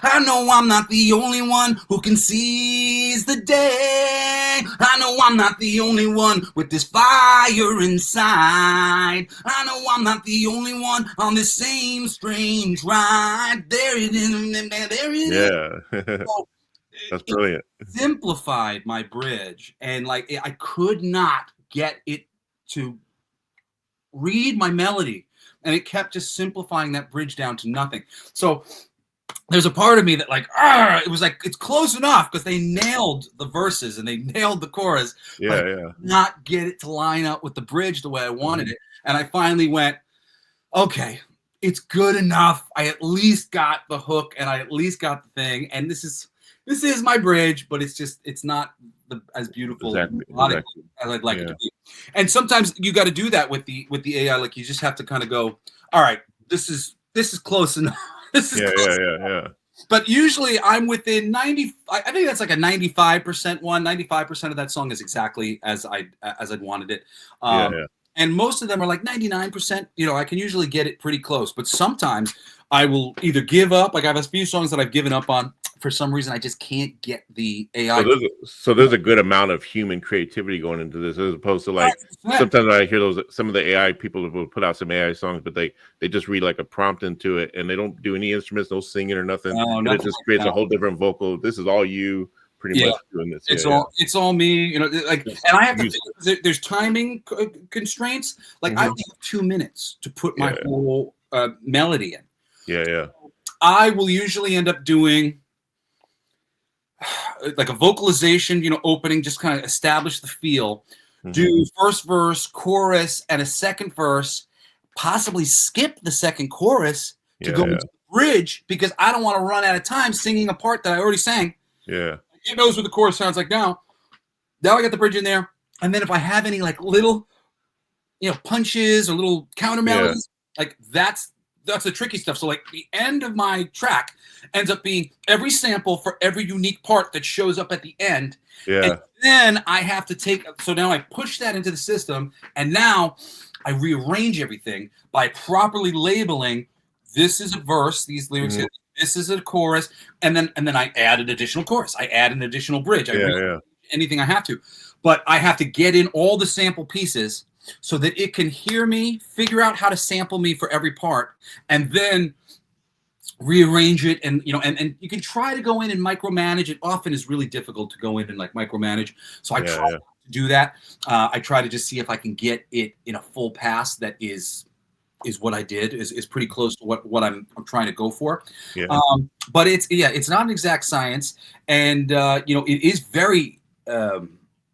C: I know I'm not the only one who can seize the day. I know I'm not the only one with this fire inside. I know I'm not the only one on this same strange ride. There it is. There it is. So
B: that's brilliant.
C: It simplified my bridge, and like I could not get it to read my melody, and it kept just simplifying that bridge down to nothing. So there's a part of me that like, it was like it's close enough because they nailed the verses and they nailed the chorus. Not get it to line up with the bridge the way I wanted it, and I finally went, okay. It's good enough. I at least got the hook and I at least got the thing. And this is my bridge, but it's not as beautiful as I'd like it to be. And sometimes you got to do that with the AI. Like you just have to kind of go, all right, this is close enough. This is close enough. But usually I'm within 90. I think that's like a 95% one. 95% of that song is exactly as I'd wanted it. And most of them are like 99%. You know, I can usually get it pretty close. But sometimes I will either give up. Like I have a few songs that I've given up on for some reason I just can't get the AI.
B: So there's a good amount of human creativity going into this, as opposed to like
C: 100%.
B: sometimes I hear some of the AI people will put out some AI songs, but they just read like a prompt into it and they don't do any instruments, no singing or nothing.
C: No,
B: and
C: nothing
B: it just
C: like
B: creates
C: that.
B: a whole different vocal. This is all you pretty much doing this.
C: It's all me, you know, like, and I have to, there's timing constraints. Like I only have 2 minutes to put my whole melody in.
B: Yeah.
C: I will usually end up doing like a vocalization, you know, opening, just kind of establish the feel, do first verse, chorus, and a second verse, possibly skip the second chorus to go into the bridge, because I don't want to run out of time singing a part that I already sang.
B: Yeah.
C: It knows what the chorus sounds like now. Now I got the bridge in there. And then if I have any like little, you know, punches or little counter melodies, like that's the tricky stuff. So like the end of my track ends up being every sample for every unique part that shows up at the end.
B: Yeah.
C: And then I have to take, so now I push that into the system, and now I rearrange everything by properly labeling, this is a verse, these lyrics, this is a chorus, and then I add an additional chorus. I add an additional bridge. Anything I have to. But I have to get in all the sample pieces so that it can hear me, figure out how to sample me for every part, and then rearrange it. And you know, and you can try to go in and micromanage. It often is really difficult to go in and like micromanage. So I try to do that. I try to just see if I can get it in a full pass that is what I did, is pretty close to what I'm trying to go for. But it's not an exact science, and you know, it is very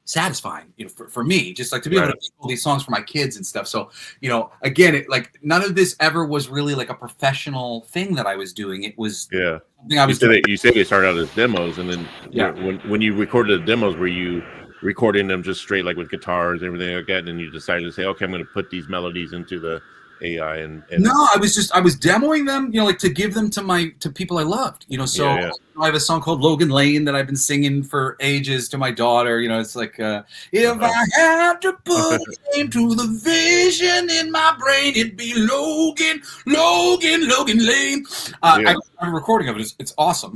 C: satisfying, you know, for me, just like to be able to make all these songs for my kids and stuff. So, you know, again, it like none of this ever was really like a professional thing that I was doing. It was something I was doing.
B: You said they started out as demos, and then when you recorded the demos, were you recording them just straight like with guitars and everything like that, and then you decided to say, okay, I'm going to put these melodies into the AI and
C: no, I was demoing them, you know, like to give them to people I loved, you know. So I have a song called Logan Lane that I've been singing for ages to my daughter. You know, it's like if I had to put a name to the vision in my brain, it'd be Logan Lane. I have a recording of it. It's awesome.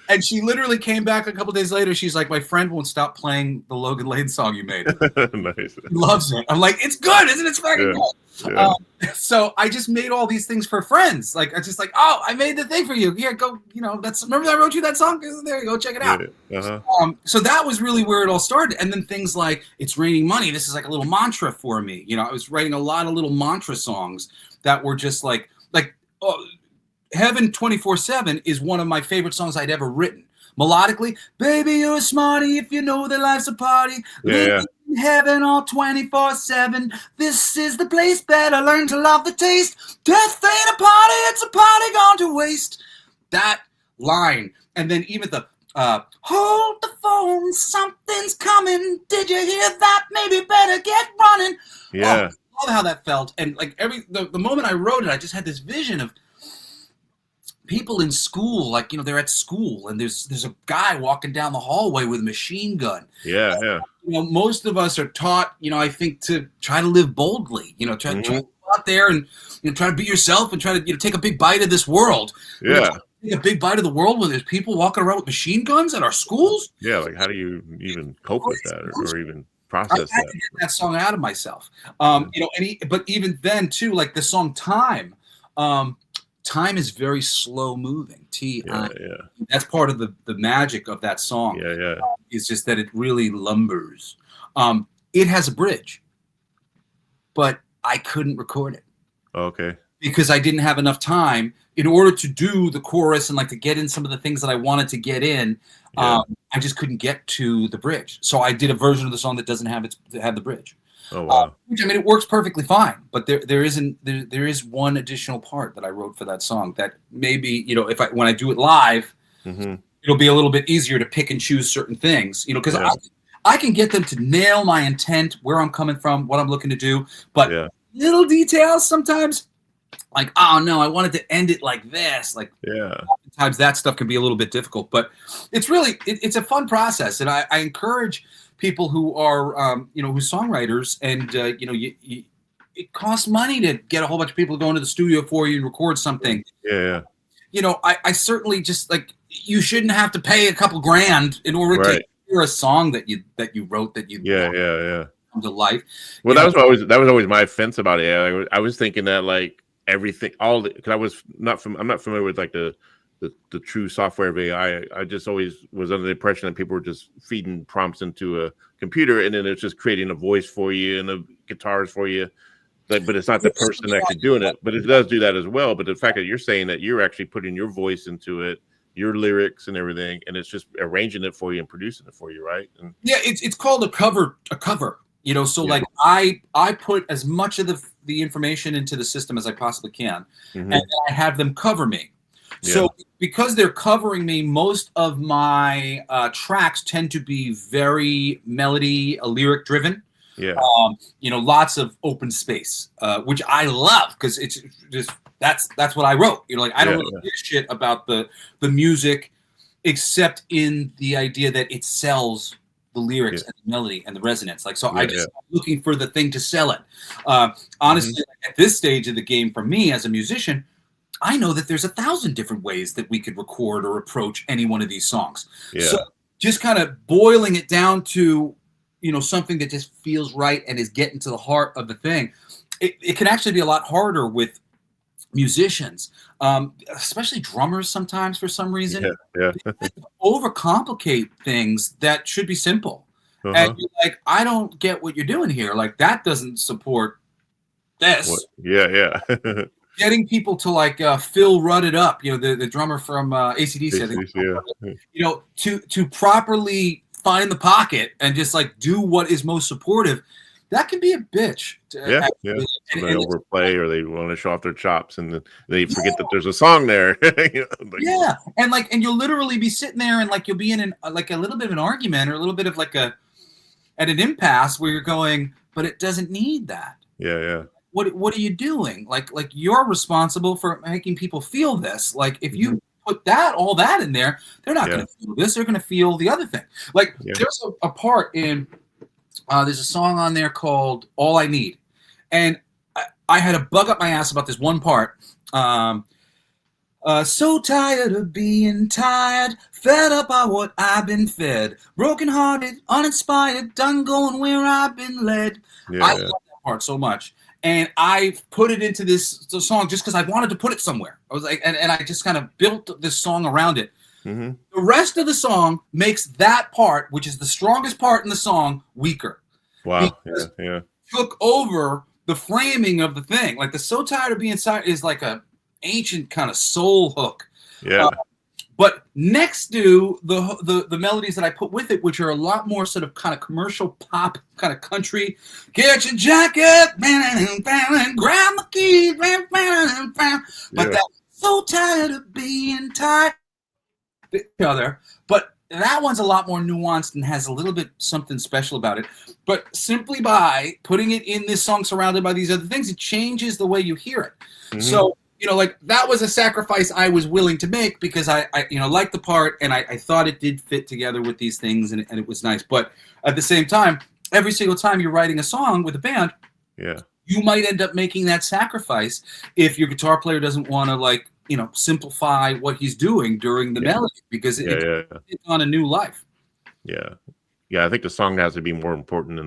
C: And she literally came back a couple days later. She's like, my friend won't stop playing the Logan Lane song you made.
B: Nice.
C: He loves it. I'm like, it's good, isn't it? It's fucking good. So I just made all these things for friends. Like, I just like, oh, I made the thing for you. Here, go. You know, remember I wrote you that song? There you go. Check it out. So that was really where it all started. And then things like It's Raining Money. This is like a little mantra for me. You know, I was writing a lot of little mantra songs that were just like, Heaven 24/7 is one of my favorite songs I'd ever written. Melodically, baby, you're a smarty if you know that life's a party. Living in heaven all 24/7. This is the place, better learn to love the taste. Death ain't a party, it's a party gone to waste. That line, and then even the hold the phone, something's coming. Did you hear that? Maybe better get running. I love how that felt. And like the moment I wrote it, I just had this vision of people in school, like, you know, they're at school and there's a guy walking down the hallway with a machine gun. You know, most of us are taught, you know, I think, to try to live boldly, you know, try to go out there and, you know, try to be yourself and try to, you know, take a big bite of this world. Take a big bite of the world when there's people walking around with machine guns at our schools.
B: Like how do you even cope with that or even process
C: I had to get that song out of myself. You know, but even then too, like the song Time, time is very slow moving. That's part of the magic of that song. It's just that it really lumbers. It has a bridge, but I couldn't record it. Because I didn't have enough time in order to do the chorus and like to get in some of the things that I wanted to get in. I just couldn't get to the bridge. So I did a version of the song that doesn't have the bridge. Which, I mean, it works perfectly fine, but there is one additional part that I wrote for that song that maybe, you know, when I do it live, it'll be a little bit easier to pick and choose certain things, you know, because I can get them to nail my intent, where I'm coming from, what I'm looking to do, but little details sometimes, like, oh no, I wanted to end it like this, like sometimes that stuff can be a little bit difficult, but it's really it's a fun process, and I encourage people who are, you know, who's songwriters, and you know, it costs money to get a whole bunch of people to go into the studio for you and record something. I certainly just like, you shouldn't have to pay a couple grand in order to hear a song that you wrote that you come to life.
B: Well, that was always my offense about it. I was thinking that like everything, because I'm not familiar with like the true software of AI. I just always was under the impression that people were just feeding prompts into a computer and then it's just creating a voice for you and the guitars for you. But it's not the person actually doing it. But it does do that as well. But the fact that you're saying that you're actually putting your voice into it, your lyrics and everything, and it's just arranging it for you and producing it for you, right? And
C: yeah, it's called a cover. So like I put as much of the information into the system as I possibly can, and then I have them cover me. So because they're covering me, most of my tracks tend to be very melody, lyric driven.
B: Yeah.
C: Lots of open space, which I love because it's just that's what I wrote. Like I don't really give a shit about the music, except in the idea that it sells the lyrics and the melody and the resonance. Like so, I'm looking for the thing to sell it. Honestly, at this stage of the game, for me as a musician, I know that there's 1,000 different ways that we could record or approach any one of these songs. Yeah. So just kind of boiling it down to, something that just feels right and is getting to the heart of the thing. It can actually be a lot harder with musicians, especially drummers sometimes for some reason. They overcomplicate things that should be simple. And you're like, I don't get what you're doing here. Like that doesn't support this.
B: What?
C: Getting people to like Phil Rudd it up, the drummer from AC/DC, to properly find the pocket and just like do what is most supportive, that can be a bitch.
B: So they overplay or they want to show off their chops and they forget that there's a song there.
C: And you'll literally be sitting there and like you'll be in like a little bit of an argument or a little bit of like at an impasse where you're going, but it doesn't need that. What are you doing? Like you're responsible for making people feel this. Like if you put all that in there, they're not going to feel this. They're going to feel the other thing. Like there's a part in there's a song on there called "All I Need," and I had a bug up my ass about this one part. So tired of being tired, fed up by what I've been fed, brokenhearted, uninspired, done going where I've been led. I love that part so much. And I put it into this song just because I wanted to put it somewhere. I was like, and I just kind of built this song around it. The rest of the song makes that part, which is the strongest part in the song, weaker.
B: Wow.
C: Took over the framing of the thing. Like the "So Tired of Being Tired" is like a ancient kind of soul hook. But next to the melodies that I put with it, which are a lot more sort of kind of commercial pop, kind of country, get your jacket, grab my keys, but that "So Tired of Being Tired," but that one's a lot more nuanced and has a little bit something special about it. But simply by putting it in this song surrounded by these other things, it changes the way you hear it. So like that was a sacrifice I was willing to make because I liked the part and I thought it did fit together with these things and it was nice. But at the same time, every single time you're writing a song with a band, you might end up making that sacrifice if your guitar player doesn't want to simplify what he's doing during the melody because it's on a new life.
B: I think the song has to be more important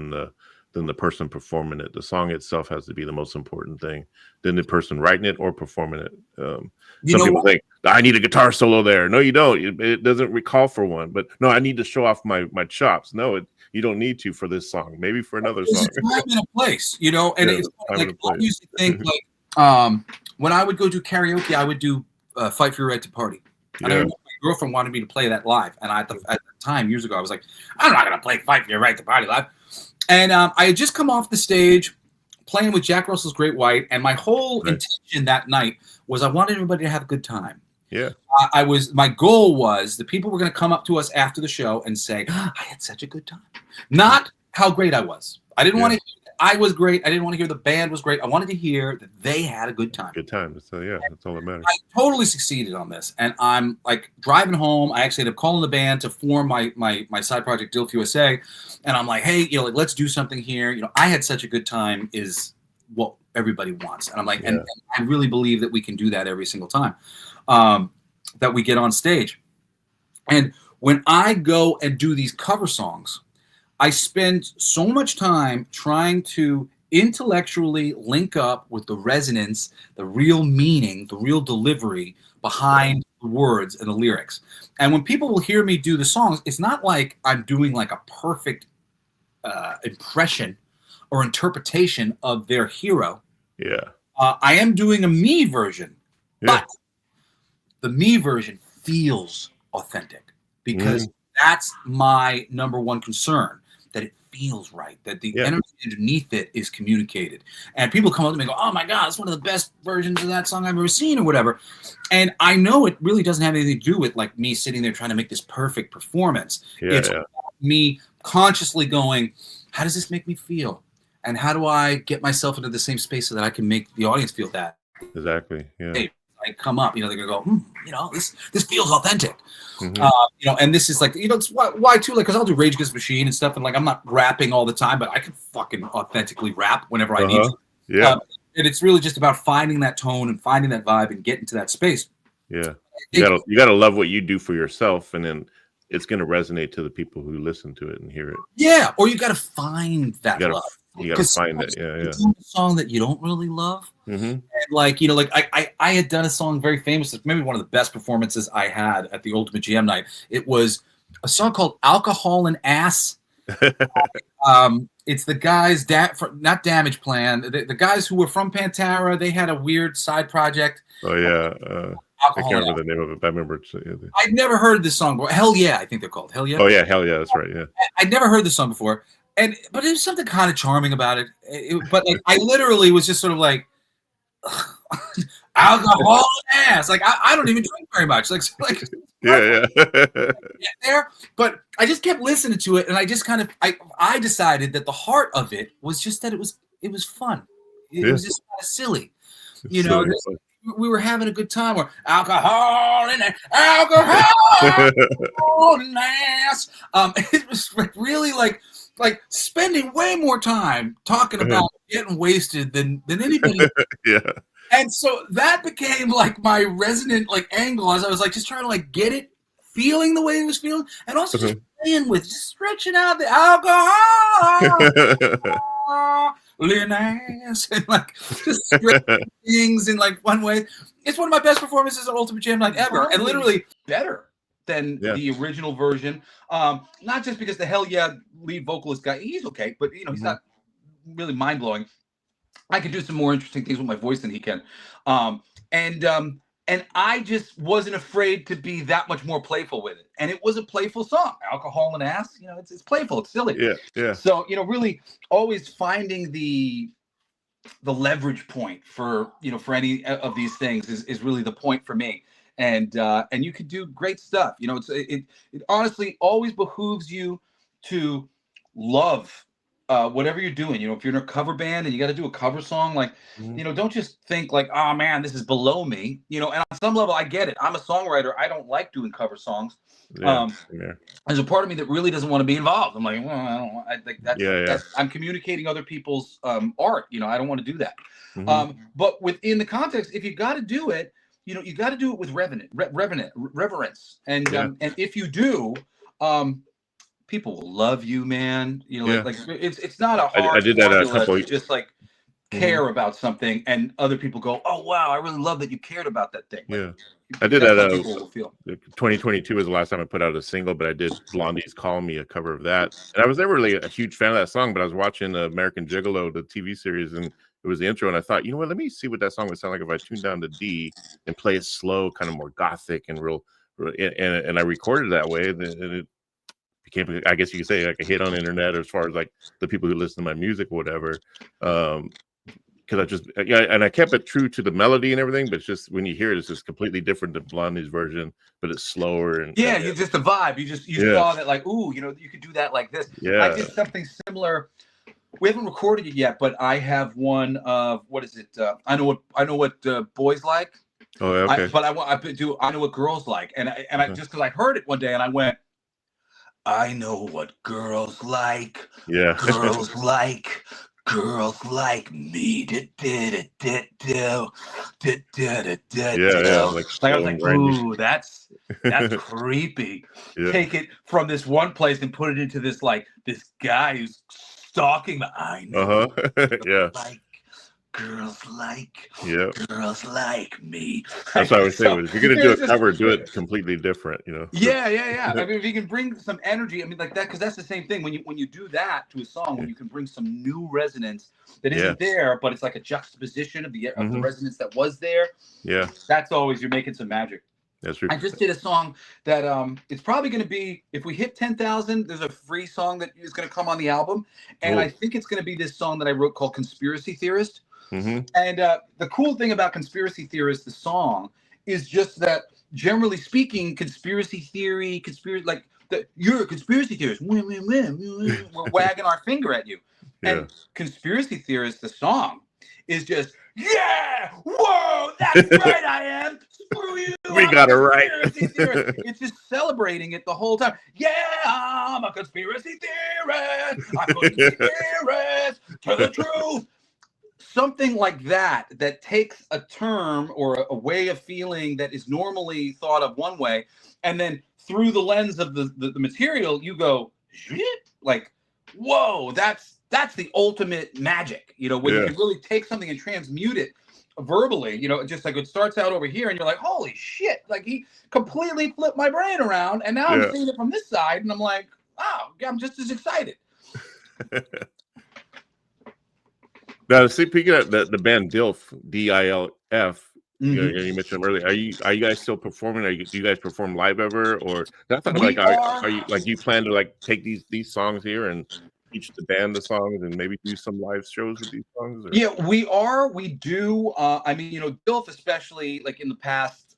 B: than the person performing it. The song itself has to be the most important thing than the person writing it or performing it. Some people think, I need a guitar solo there. No, you don't. It doesn't recall for one. But no, I need to show off my chops. No, you don't need to for this song. Maybe for another song.
C: There's a time and a place, and it's like I used to think like when I would go do karaoke, I would do "Fight for Your Right to Party." And I remember my girlfriend wanted me to play that live, and at the time years ago, I was like, I'm not gonna play "Fight for Your Right to Party" live. And I had just come off the stage playing with Jack Russell's Great White, and my whole intention that night was I wanted everybody to have a good time. My goal was the people were going to come up to us after the show and say, I had such a good time. Not how great I was. I didn't want to hear that I was great. I didn't want to hear the band was great. I wanted to hear that they had a good time.
B: Good time. So that's all that matters.
C: I totally succeeded on this. And I'm like driving home. I actually ended up calling the band to form my side project, Dilf USA. And I'm like, hey, let's do something here. I had such a good time is what everybody wants. And I'm like,
B: Yeah.
C: and I really believe that we can do that every single time that we get on stage. And when I go and do these cover songs, I spend so much time trying to intellectually link up with the resonance, the real meaning, the real delivery behind the words and the lyrics. And when people will hear me do the songs, it's not like I'm doing like a perfect impression or interpretation of their hero.
B: Yeah.
C: I am doing a me version,
B: Yeah.
C: but the me version feels authentic because that's my number one concern, that it feels right, that the energy underneath it is communicated. And people come up to me and go, oh my God, it's one of the best versions of that song I've ever seen or whatever. And I know it really doesn't have anything to do with like me sitting there trying to make this perfect performance. It's me consciously going, how does this make me feel? And how do I get myself into the same space so that I can make the audience feel that?
B: Exactly. Yeah.
C: I come up, they're gonna go, this feels authentic, and this is like, it's why too, like, because I'll do Rage Against the Machine and stuff, and like I'm not rapping all the time, but I can fucking authentically rap whenever I need to.
B: Yeah.
C: And it's really just about finding that tone and finding that vibe and getting to that space.
B: Yeah. You gotta love what you do for yourself, and then it's gonna resonate to the people who listen to it and hear it.
C: Yeah, or you gotta find that love.
B: You gotta find it. Yeah.
C: A song that you don't really love. And like, I had done a song very famous, maybe one of the best performances I had at the Ultimate Jam night. It was a song called Alcohol and Ass. It's the guys not Damage Plan, the guys who were from Pantera. They had a weird side project.
B: Oh yeah. I can't remember the name of it, but I remember
C: I'd never heard this song before. Hell Yeah, I think they're called. Hell Yeah.
B: Oh yeah, Hell Yeah, that's right. Yeah.
C: I'd never heard this song before. But there's something kind of charming about it. But like, I literally was just sort of like, alcohol and ass. Like I don't even drink very much. Like
B: yeah.
C: There, but I just kept listening to it, and I just kind of I decided that the heart of it was just that it was fun. It was just kind of silly, we were having a good time. Or alcohol and ass. It was really like spending way more time talking about getting wasted than anybody.
B: Yeah. And
C: so that became like my resonant like angle, as I was like just trying to like get it feeling the way it was feeling, and also just playing with, just stretching out the alcohol, and like just stretching things in like one way. It's one of my best performances at Ultimate Jam night ever, and literally better than the original version. Not just because the Hell Yeah lead vocalist guy, he's okay, but he's not really mind blowing. I could do some more interesting things with my voice than he can. And I just wasn't afraid to be that much more playful with it. And it was a playful song. Alcohol and Ass, it's playful, it's silly.
B: Yeah.
C: So, really always finding the leverage point for any of these things is really the point for me. And you can do great stuff. It honestly always behooves you to love whatever you're doing. If you're in a cover band and you got to do a cover song, like, don't just think like, oh man, this is below me. And on some level, I get it. I'm a songwriter. I don't like doing cover songs. There's a part of me that really doesn't want to be involved. I'm like, well, I don't want. I think that's I'm communicating other people's art. I don't want to do that. But within the context, if you got to do it, you got to do it with reverence. And if you do, people will love you, man. Like it's not a hard.
B: I did that a couple.
C: To just like care about something, and other people go, "Oh wow, I really love that you cared about that thing."
B: Yeah, I did that. 2022 was the last time I put out a single, but I did Blondie's "Call Me," a cover of that, and I was never really a huge fan of that song. But I was watching American Gigolo, the TV series, and it was the intro, and I thought, you know what? Let me see what that song would sound like if I tuned down to D and play it slow, kind of more gothic and real. And I recorded that way, and it became, I guess you could say, like a hit on the internet, as far as like the people who listen to my music or whatever. Because I just, and I kept it true to the melody and everything, but it's just when you hear it, it's just completely different than Blondie's version, but it's slower and
C: you just the vibe. You saw that like, ooh, you could do that like this.
B: Yeah,
C: I did something similar. We haven't recorded it yet, but I have one of what is it? I know what boys like.
B: Oh, okay.
C: I know what girls like, and I just because I heard it one day and I went, I know what girls like.
B: Yeah,
C: girls like girls like me.
B: Yeah, like
C: Like I
B: slow
C: was
B: and
C: like,
B: grindy.
C: ooh, that's creepy.
B: Yeah.
C: Take it from this one place and put it into this like this guy who's stalking the I know.
B: Yeah.
C: Like girls like
B: Yeah.
C: girls like me.
B: That's what I was saying.
C: So,
B: If you're gonna do a
C: it's just-
B: cover, do it completely different. You know.
C: yeah. I mean, if you can bring some energy, I mean, like that, because that's the same thing. When you do that to a song, when you can bring some new resonance that isn't there, but it's like a juxtaposition of the resonance that was there.
B: Yeah.
C: That's always, you're making some magic.
B: That's true.
C: I just did a song that it's probably going to be, if we hit 10,000, there's a free song that is going to come on the album, and
B: Cool.
C: I think it's going to be this song that I wrote called "Conspiracy Theorist."
B: Mm-hmm.
C: And the cool thing about Conspiracy Theorist, the song, is just that, generally speaking, conspiracy theory, like you're a conspiracy theorist. We're wagging our finger at you.
B: Yeah.
C: And Conspiracy Theorist, the song, is just, yeah, whoa, that's right, I am. Screw you.
B: We
C: I'm
B: got
C: a
B: it right.
C: conspiracy theorist. It's just celebrating it the whole time. Yeah, I'm a conspiracy theorist. I'm a conspiracy theorist to the truth. Something like that takes a term or a way of feeling that is normally thought of one way, and then through the lens of the material, you go, like, whoa, that's the ultimate magic, you know, when you can really take something and transmute it verbally, you know, just like it starts out over here and you're like, holy shit, like he completely flipped my brain around, and now I'm seeing it from this side, and I'm like, oh, I'm just as excited.
B: Now, speaking of the band DILF, DILF, you mentioned them earlier. Are you guys still performing? Do you guys perform live ever? Or I thought like, are you like, do you plan to like take these songs here and teach the band the songs and maybe do some live shows with these songs? Or?
C: Yeah, we do. I mean, you know, DILF, especially like in the past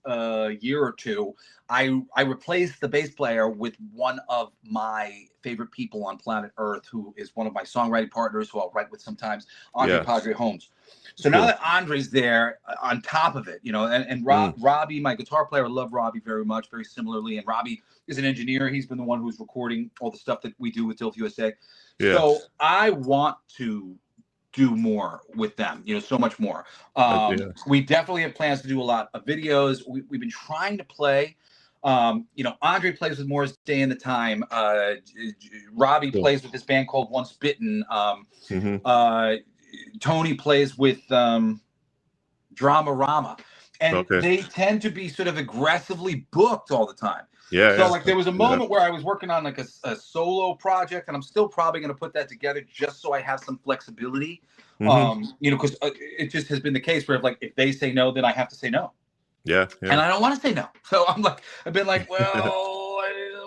C: year or two, I replaced the bass player with one of my favorite people on planet Earth, who is one of my songwriting partners, who I'll write with sometimes, Andre Padre Holmes. So now that Andre's there on top of it, you know, and Robbie, my guitar player, I love Robbie very much, very similarly. And Robbie is an engineer. He's been the one who's recording all the stuff that we do with DILF USA. Yeah. So I want to do more with them, you know, so much more. We definitely have plans to do a lot of videos. We've been trying to play. You know, Andre plays with Morris Day in the Time. Robbie plays with this band called Once Bitten. Tony plays with Drama Rama. And they tend to be sort of aggressively booked all the time. So like there was a moment where I was working on like a solo project, and I'm still probably going to put that together just so I have some flexibility. You know, because it just has been the case where like if they say no, then I have to say no. And I don't want to say no. So I've been like, well, I'm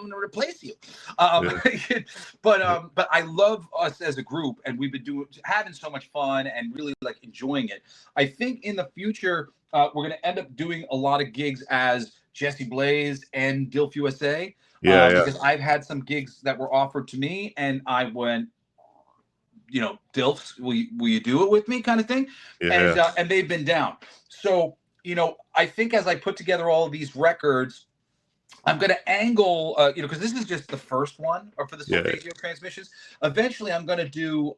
C: going to replace you. But I love us as a group, and we've been having so much fun and really like enjoying it. I think in the future, we're going to end up doing a lot of gigs as Jesse Blaze and DILF USA. Because I've had some gigs that were offered to me, and I went, you know, DILFs, will you do it with me, kind of thing. And they've been down. So, you know, I think as I put together all of these records, I'm going to angle, you know, because this is just the first one, or for the radio transmissions. Eventually, I'm going to do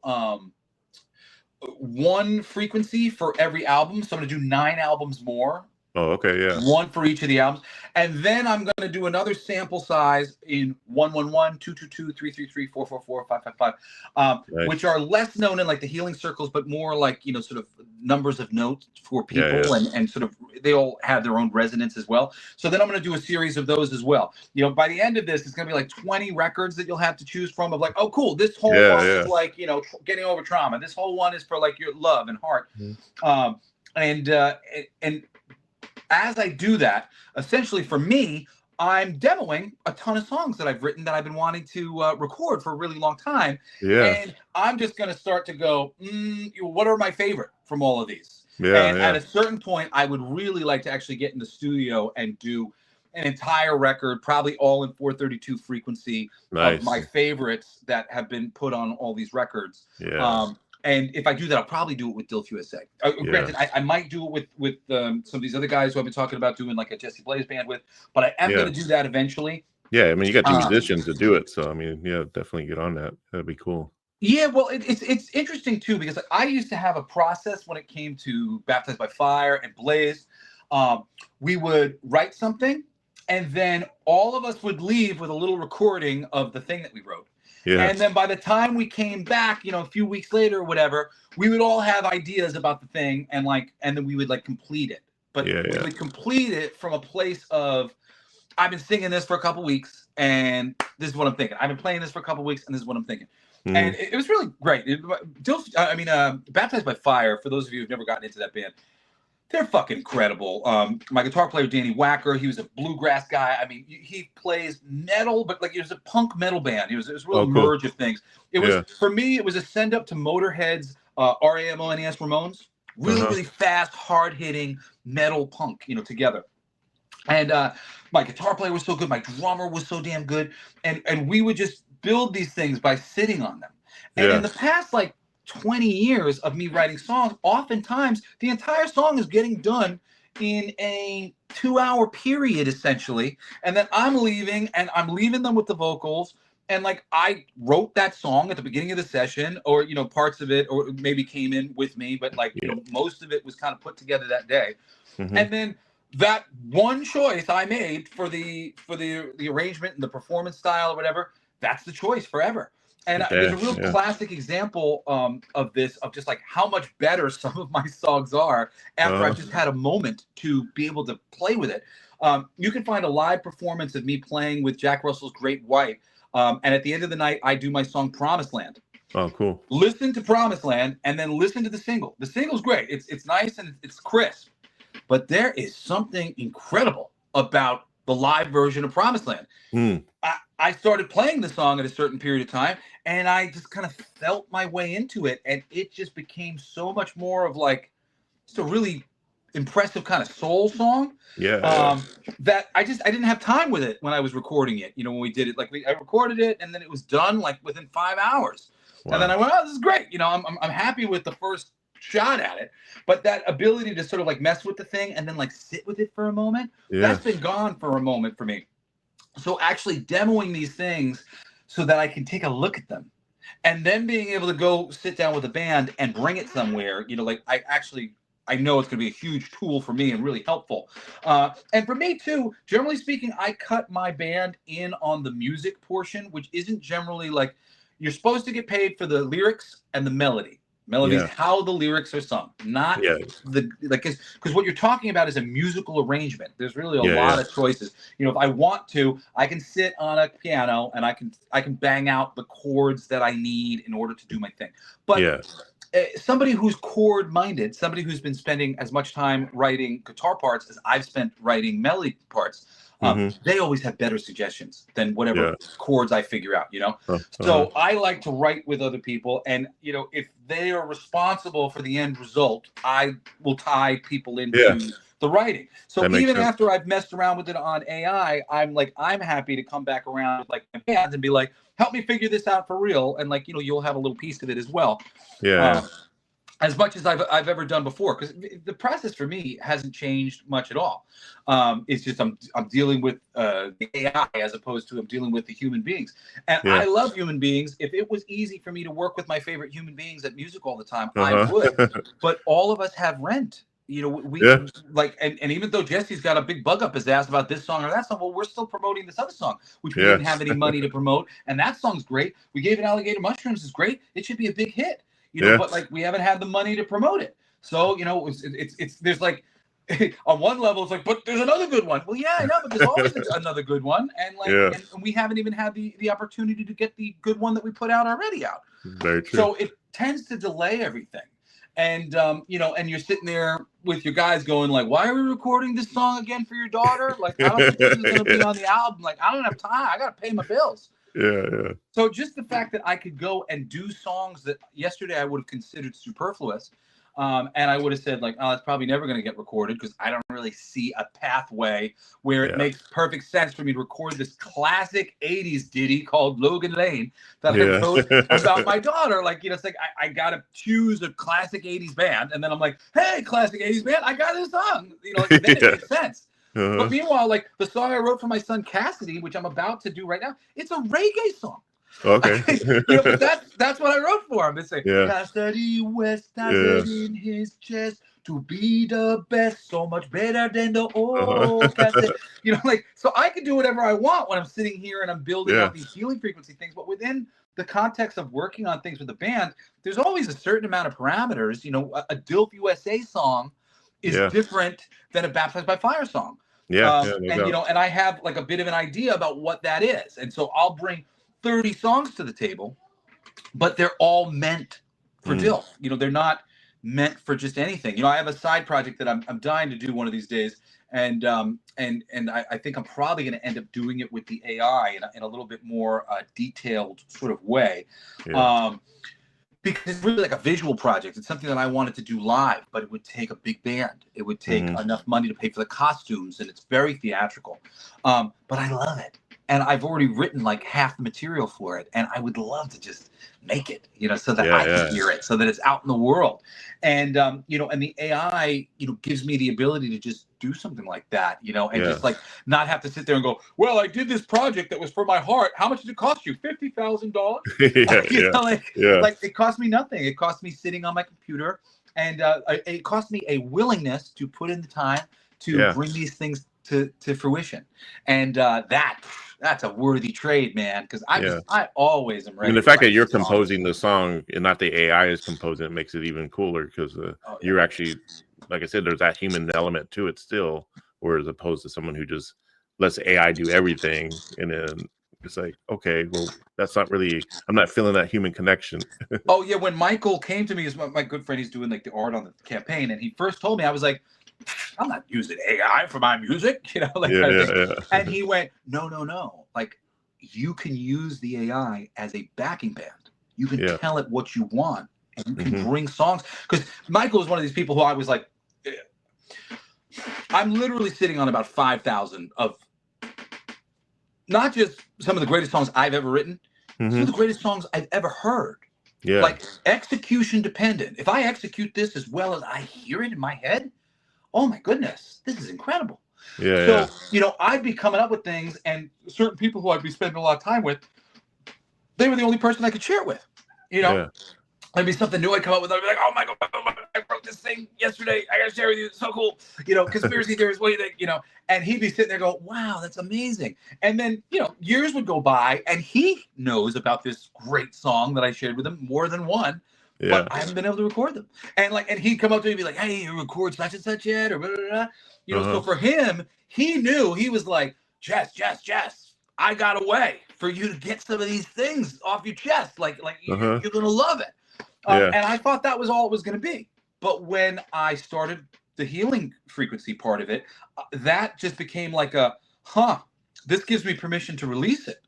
C: one frequency for every album. So I'm going to do 9 albums more.
B: Oh, okay, yeah.
C: One for each of the albums. And then I'm going to do another sample size in 111, 222, 333, 444, 555, which are less known in like the healing circles, but more like, you know, sort of numbers of notes for people and sort of they all have their own resonance as well. So then I'm going to do a series of those as well. You know, by the end of this, it's going to be like 20 records that you'll have to choose from of like, oh, cool, this whole one is like, you know, getting over trauma. This whole one is for like your love and heart. And as I do that, essentially for me, I'm demoing a ton of songs that I've written that I've been wanting to record for a really long time. And I'm just going to start to go, what are my favorite from all of these? At a certain point, I would really like to actually get in the studio and do an entire record, probably all in 432 frequency of my favorites that have been put on all these records. And if I do that, I'll probably do it with DILF USA. Granted, I might do it with some of these other guys who I've been talking about doing like a Jesse Blaze band with, but I am going to do that eventually.
B: I mean, you got 2 musicians to do it. So, I mean, definitely get on that. That'd be cool.
E: Yeah, well, it's interesting too because like, I used to have a process when it came to Baptized by Fire and Blaze. Um, we would write something, and then all of us would leave with a little recording of the thing that we wrote.
B: Yeah.
E: And then by the time we came back, a few weeks later or whatever, we would all have ideas about the thing, and then we would like complete it. But
B: Yeah,
E: we
B: yeah.
E: would complete it from a place of I've been singing this for a couple weeks, and this is what I'm thinking. I've been playing this for a couple weeks, and this is what I'm thinking. And it was really great. Baptized by Fire, for those of you who've never gotten into that band, they're fucking incredible. My guitar player, Danny Wacker, he was a bluegrass guy. I mean, he plays metal, but like it was a punk metal band. It was a real merge of things. It was, for me, it was a send up to Motorhead's RAMONES Ramones. Really fast, hard-hitting metal punk, together. And my guitar player was so good. My drummer was so damn good. And we would just build these things by sitting on them. And in the past, 20 years of me writing songs, oftentimes the entire song is getting done in a 2-hour period, essentially. And then I'm leaving them with the vocals. And I wrote that song at the beginning of the session, or, parts of it, or maybe came in with me, but most of it was kind of put together that day. And then that one choice I made for the arrangement and the performance style or whatever, that's the choice forever. And there's a real classic example of this, of just how much better some of my songs are after I've just had a moment to be able to play with it. You can find a live performance of me playing with Jack Russell's Great White. And at the end of the night, I do my song Promised Land.
B: Oh, cool.
E: Listen to Promised Land and then listen to the single. The single's great. It's nice and it's crisp. But there is something incredible about the live version of Promised Land. I started playing the song at a certain period of time, and I just kind of felt my way into it, and it just became so much more of just a really impressive kind of soul song. That I didn't have time with it when I was recording it. When we did it, I recorded it, and then it was done within 5 hours. Wow. And then I went, oh, this is great. I'm happy with the first shot at it, but that ability to sort of mess with the thing and then sit with it for a moment, that's been gone for a moment for me. So actually demoing these things so that I can take a look at them, and then being able to go sit down with a band and bring it somewhere, I know it's going to be a huge tool for me and really helpful. And for me too, generally speaking, I cut my band in on the music portion, which isn't generally you're supposed to get paid for the lyrics and the melody. Melodies, how the lyrics are sung, not because what you're talking about is a musical arrangement. There's really a lot of choices. If I want to, I can sit on a piano and I can bang out the chords that I need in order to do my thing. But somebody who's chord-minded, somebody who's been spending as much time writing guitar parts as I've spent writing melody parts, they always have better suggestions than whatever chords I figure out, So I like to write with other people, and if they are responsible for the end result, I will tie people into the writing. So even after I've messed around with it on AI, I'm happy to come back around with my bands and be like, help me figure this out for real, and you'll have a little piece of it as well. As much as I've ever done before, because the process for me hasn't changed much at all. It's just I'm dealing with the AI as opposed to I'm dealing with the human beings. And I love human beings. If it was easy for me to work with my favorite human beings at music all the time, I would. But all of us have rent. And even though Jesse's got a big bug up his ass about this song or that song, well, we're still promoting this other song, which we didn't have any money to promote. And that song's great. We gave it Alligator Mushrooms is great. It should be a big hit. But we haven't had the money to promote it. So, there's on one level, it's but there's another good one. Well, yeah, I know, but there's always another good one. And and we haven't even had the opportunity to get the good one that we put out already out. Very true. So it tends to delay everything. And, and you're sitting there with your guys going why are we recording this song again for your daughter? I don't think this is going to be on the album. I don't have time. I got to pay my bills. So just the fact that I could go and do songs that yesterday I would have considered superfluous, and I would have said oh, it's probably never going to get recorded because I don't really see a pathway where it makes perfect sense for me to record this classic 80s ditty called Logan Lane that I wrote about my daughter. It's I got to choose a classic 80s band, and then I'm hey, classic 80s band, I got this song. Then it makes sense. But meanwhile, the song I wrote for my son Cassidy, which I'm about to do right now, it's a reggae song.
B: Okay.
E: But that's what I wrote for him. It's like,
B: Yeah.
E: Cassidy West has it in his chest to be the best, so much better than the old Cassidy. Like, so I can do whatever I want when I'm sitting here and I'm building out these healing frequency things. But within the context of working on things with the band, there's always a certain amount of parameters. A Dilf USA song is different than a Baptized by Fire song. And I have like a bit of an idea about what that is. And so I'll bring 30 songs to the table, but they're all meant for Dilf. They're not meant for just anything. I have a side project that I'm dying to do one of these days. And I think I'm probably going to end up doing it with the AI in a little bit more detailed sort of way. Because it's really like a visual project. It's something that I wanted to do live, but it would take a big band. It would take enough money to pay for the costumes, and it's very theatrical. But I love it. And I've already written like half the material for it. And I would love to just make it, so that I can hear it, so that it's out in the world. And, and the AI, gives me the ability to just do something like that, and just like not have to sit there and go, well, I did this project that was for my heart. How much did it cost you? $50,000? Like it cost me nothing. It cost me sitting on my computer, and it cost me a willingness to put in the time to bring these things to fruition. And that's a worthy trade, man, because I always am ready.
B: And the fact that you're composing the song and not the AI is composing it makes it even cooler, because you're actually, like I said, there's that human element to it still, whereas opposed to someone who just lets AI do everything, and then it's like, okay, well, that's not really, I'm not feeling that human connection.
E: Oh yeah, when Michael came to me, is my good friend, he's doing like the art on the campaign, and he first told me, I was like, I'm not using AI for my music, and he went, no, like you can use the AI as a backing band. You can tell it what you want, and you can bring songs. Because Michael is one of these people who I was like, I'm literally sitting on about 5,000 of not just some of the greatest songs I've ever written, some of the greatest songs I've ever heard. Like execution dependent. If I execute this as well as I hear it in my head, oh my goodness, this is incredible. So, I'd be coming up with things, and certain people who I'd be spending a lot of time with, they were the only person I could share it with. There'd be something new I'd come up with. I'd be like, oh my God, I wrote this thing yesterday. I got to share with you. It's so cool. Conspiracy theories, what do you think? And he'd be sitting there going, wow, that's amazing. And then, years would go by, and he knows about this great song that I shared with him, more than one. But I haven't been able to record them. And he'd come up to me and be like, hey, you record such and such yet? Or blah, blah, blah. So for him, he knew, he was like, Jess, I got a way for you to get some of these things off your chest. Like you're going to love it. And I thought that was all it was going to be. But when I started the healing frequency part of it, that just became like this gives me permission to release it,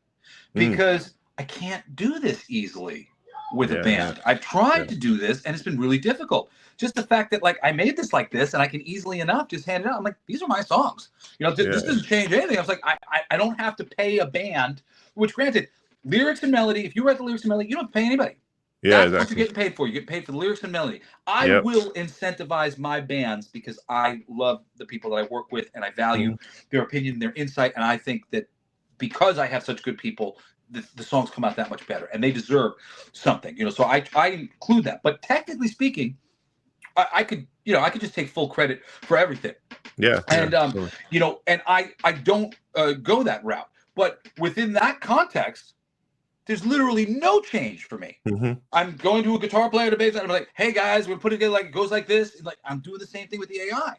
E: because I can't do this easily with a band. I've tried to do this, and it's been really difficult. Just the fact that I made this like this, and I can easily enough just hand it out. I'm like, these are my songs. This doesn't change anything. I was like, I don't have to pay a band, which granted, lyrics and melody, if you write the lyrics and melody, you don't have to pay anybody. That's what you're getting paid for. You get paid for the lyrics and melody. I will incentivize my bands because I love the people that I work with, and I value their opinion, their insight, and I think that because I have such good people, the songs come out that much better, and they deserve something, so I include that. But technically speaking, I could just take full credit for everything. And and I don't go that route. But within that context, there's literally no change for me. I'm going to a guitar player to bass, and I'm like, hey guys, we're putting it together, it goes like this. And I'm doing the same thing with the AI.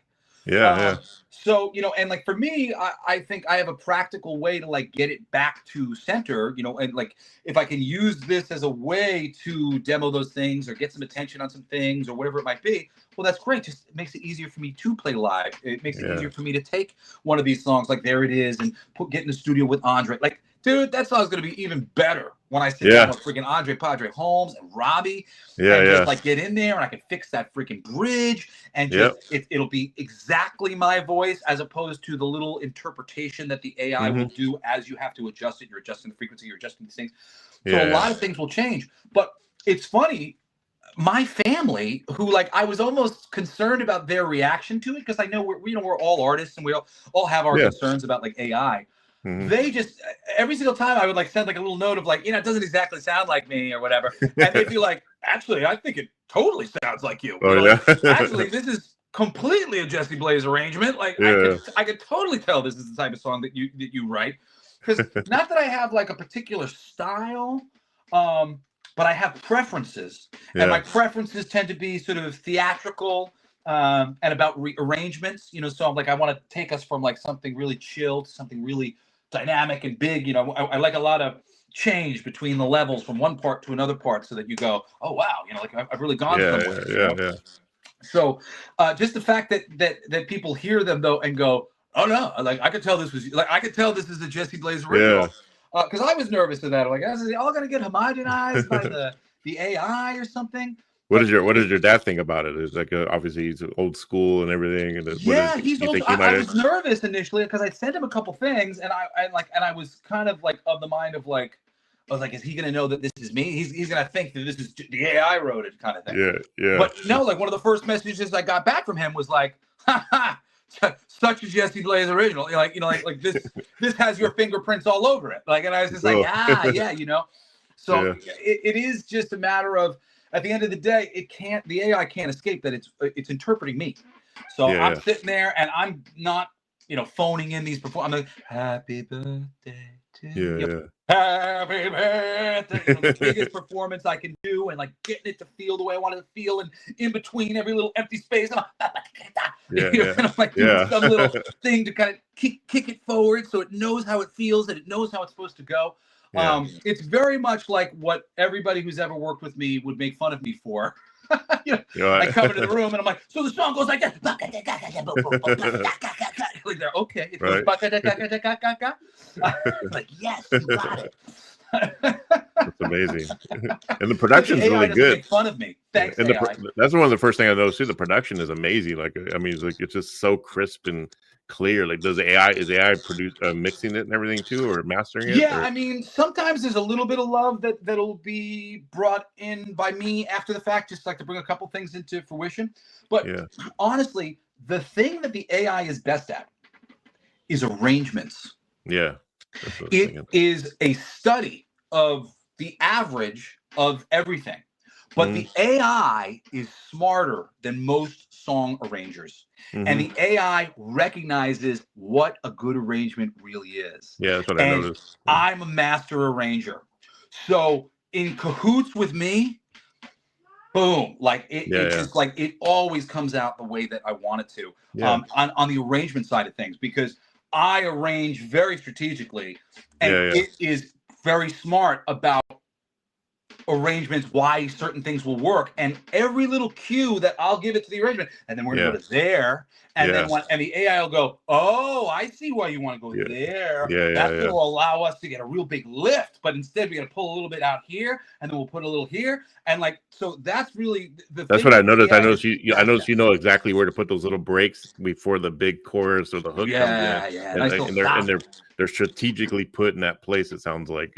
E: So, and for me, I think I have a practical way to get it back to center, and if I can use this as a way to demo those things or get some attention on some things or whatever it might be, well, that's great. Just it makes it easier for me to play live. It makes it easier for me to take one of these songs like There It Is and get in the studio with Andre. Dude, that song's going to be even better when I sit down with freaking Andre Padre Holmes and Robbie. Just get in there, and I can fix that freaking bridge, and just it'll be exactly my voice, as opposed to the little interpretation that the AI will do as you have to adjust it. You're adjusting the frequency, you're adjusting these things. So a lot of things will change. But it's funny, my family, who I was almost concerned about their reaction to it, because I know we're all artists, and we all have our concerns about AI. they just every single time I would like send like a little note of like, it doesn't exactly sound like me or whatever, and they'd be like, actually, I think it totally sounds like you.
B: Oh,
E: like,
B: yeah.
E: actually, this is completely a Jesse Blaze arrangement. Like, I could totally tell this is the type of song that you write, because not that I have like a particular style, but I have preferences, and my preferences tend to be sort of theatrical. And about arrangements, so I'm like, I want to take us from like something really chill to something really dynamic and big. I like a lot of change between the levels from one part to another part, so that you go, oh wow, like I've really gone somewhere. Yeah. So just the fact that people hear them though and go, oh no, like I could tell this is a Jesse Blaze original. Because I was nervous of that. Like, is it all gonna get homogenized by the AI or something?
B: What does your dad think about it? It's like obviously he's old school and everything. And
E: he's old. I was nervous initially because I sent him a couple things, and I was kind of like of the mind of like, I was like, is he gonna know that this is me? He's gonna think that this is the AI wrote it, kind of thing. Yeah. But no, like one of the first messages I got back from him was like, such a Jesse Blaze original. Like this has your fingerprints all over it. Like, and I was just like, yeah. So it is just a matter of, at the end of the day, the AI can't escape that it's interpreting me. So I'm sitting there and I'm not, phoning in these I'm like, happy birthday to you. Happy birthday. The biggest performance I can do, and like getting it to feel the way I want it to feel, and in between every little empty space, and I'm like doing some little thing to kind of kick it forward so it knows how it feels and it knows how it's supposed to go. It's very much like what everybody who's ever worked with me would make fun of me for. I come into the room and I'm like, so the song goes like that. Like they're okay. It goes like, yes, you got it.
B: That's amazing. And the production's really good.
E: Make fun of me. Thanks.
B: And that's one of the first things I noticed too. The production is amazing. Like, I mean, it's just so crisp and clear. Like, is AI produce mixing it and everything too, or mastering it?
E: I mean, sometimes there's a little bit of love that'll be brought in by me after the fact, just like to bring a couple things into fruition. But honestly, the thing that the AI is best at is arrangements. It is a study of the average of everything. But the AI is smarter than most song arrangers. And the AI recognizes what a good arrangement really is.
B: Yeah, that's what I noticed.
E: I'm a master arranger. So in cahoots with me, boom, like just like it always comes out the way that I want it to. On the arrangement side of things, because I arrange very strategically, and it is very smart about arrangements, why certain things will work, and every little cue that I'll give it to the arrangement, and then we're gonna put it there, and then and the AI will go, oh, I see why you want to go there. That's gonna allow us to get a real big lift, but instead we're gonna pull a little bit out here, and then we'll put a little here, and like, so that's really
B: that's what I noticed. I noticed you know exactly where to put those little breaks before the big chorus or the hook comes in. And they're strategically put in that place. It sounds like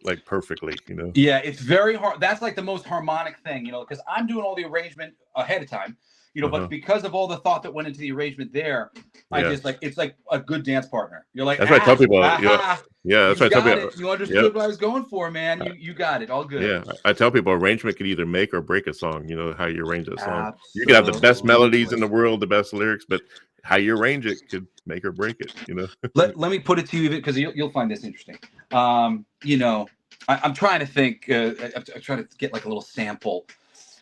B: like perfectly,
E: it's very hard. That's like the most harmonic thing, because I'm doing all the arrangement ahead of time, but because of all the thought that went into the arrangement there, I just like, it's like a good dance partner. You're like,
B: that's what I tell people. That's what I tell people.
E: You understood what I was going for, man. You got it. All good.
B: Yeah, I tell people arrangement can either make or break a song. How you arrange that song. Absolutely. You can have the best melodies in the world, the best lyrics, but how you arrange it could make or break it.
E: Let me put it to you, because you'll find this interesting. I'm trying to think. I'm trying to get like a little sample,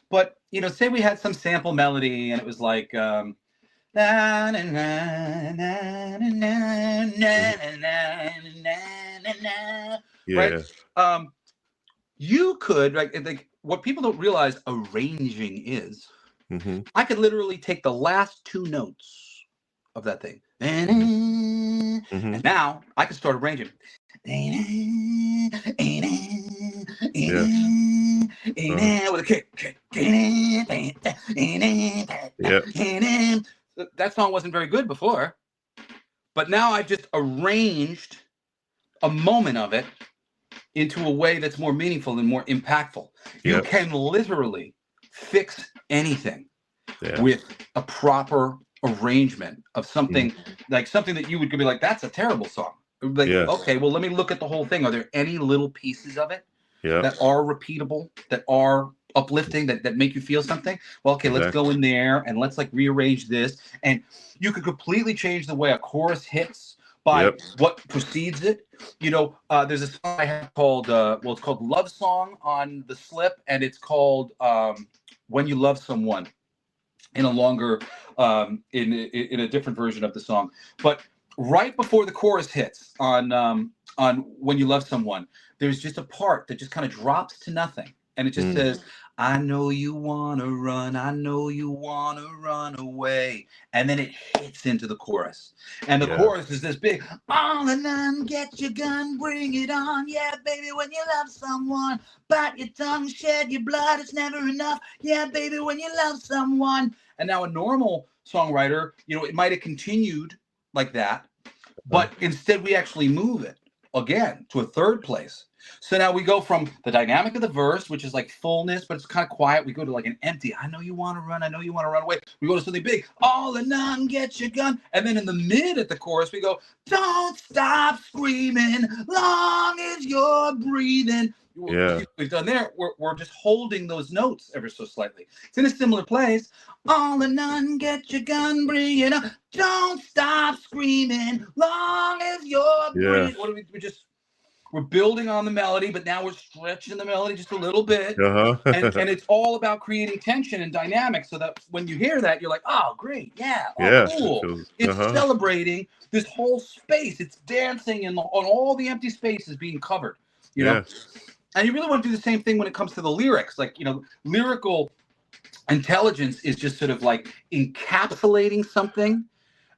E: but say we had some sample melody and it was like right? You could like what people don't realize arranging is. I could literally take the last two notes of that thing, and now I can start arranging. With a kick. That song wasn't very good before, but now I've just arranged a moment of it into a way that's more meaningful and more impactful. You can literally fix anything with a proper arrangement of something like something that you would be like, that's a terrible song. Like, okay, well, let me look at the whole thing. Are there any little pieces of it that are repeatable, that are uplifting, that make you feel something? Well, okay, let's go in there and let's like rearrange this. And you could completely change the way a chorus hits by what precedes it. You know, there's a song I have called, well, it's called Love Song on the Slip, and it's called When You Love Someone in a longer, in a different version of the song. But right before the chorus hits on When You Love Someone, there's just a part that just kind of drops to nothing. And it just says, I know you want to run. I know you want to run away. And then it hits into the chorus. And the chorus is this big, all and none, get your gun, bring it on. Yeah, baby, when you love someone, bite your tongue, shed your blood. It's never enough. Yeah, baby, when you love someone. And now a normal songwriter, you know, it might have continued like that. But instead, we actually move it again to a third place. So now we go from the dynamic of the verse, which is like fullness, but it's kind of quiet. We go to like an empty, I know you want to run. I know you want to run away. We go to something big, all or none, get your gun. And then in the mid at the chorus, we go, don't stop screaming, long as you're breathing. We've done there. We're just holding those notes ever so slightly. It's in a similar place. All or none, get your gun, bring it up. Don't stop screaming, long as you're breathing. What do we just... We're building on the melody, but now we're stretching the melody just a little bit. And it's all about creating tension and dynamic so that when you hear that, you're like, oh, great. Yeah. Cool. It's celebrating this whole space. It's dancing on all the empty spaces being covered, you know? And you really want to do the same thing when it comes to the lyrics. Like, you know, lyrical intelligence is just sort of like encapsulating something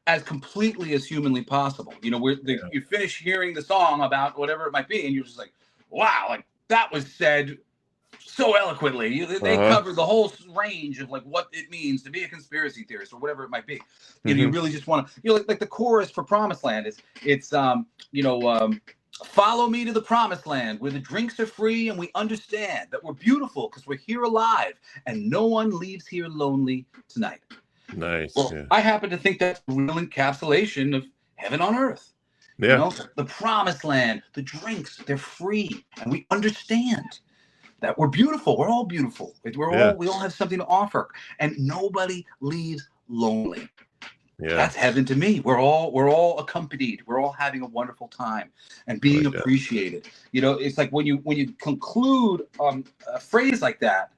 E: as completely as humanly possible. You know, you finish hearing the song about whatever it might be, and you're just like, wow, like that was said so eloquently. They covered the whole range of like what it means to be a conspiracy theorist or whatever it might be. You know, you really just want to, you know, like the chorus for Promised Land it's follow me to the promised land where the drinks are free and we understand that we're beautiful because we're here alive and no one leaves here lonely tonight.
B: Nice.
E: Well, I happen to think that's a real encapsulation of heaven on earth. You know, the promised land, the drinks, they're free. And we understand that we're beautiful. We're all beautiful. We all have something to offer. And nobody leaves lonely. That's heaven to me. We're all accompanied. We're all having a wonderful time and being appreciated. You know, it's like when you conclude a phrase like that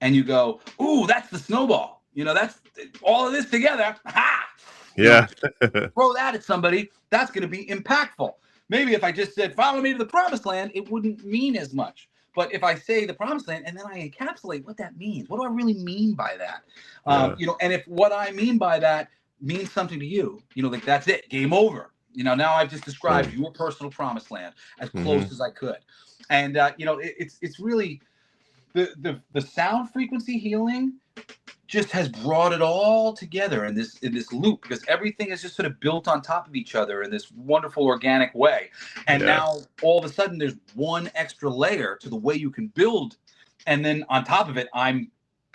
E: and you go, ooh, that's the snowball. You know, that's all of this together. Ha! Throw that at somebody. That's going to be impactful. Maybe if I just said, follow me to the promised land, it wouldn't mean as much. But if I say the promised land and then I encapsulate what that means, what do I really mean by that? You know, and if what I mean by that means something to you, you know, like that's it, game over. You know, now I've just described your personal promised land as close as I could. And, you know, it's really the sound frequency healing just has brought it all together in this loop, because everything is just sort of built on top of each other in this wonderful organic way. And now all of a sudden there's one extra layer to the way you can build. And then on top of it, I'm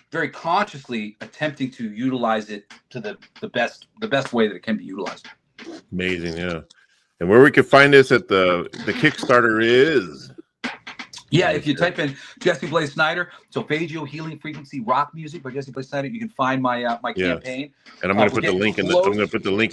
E: very consciously attempting to utilize it to the best way that it can be utilized.
B: Amazing. Yeah. And where we can find this at the Kickstarter is...
E: Yeah, if you type in Jesse Blaze Snider, Solfeggio Healing Frequency Rock Music by Jesse Blaze Snider, you can find my my campaign.
B: And I'm going to put the link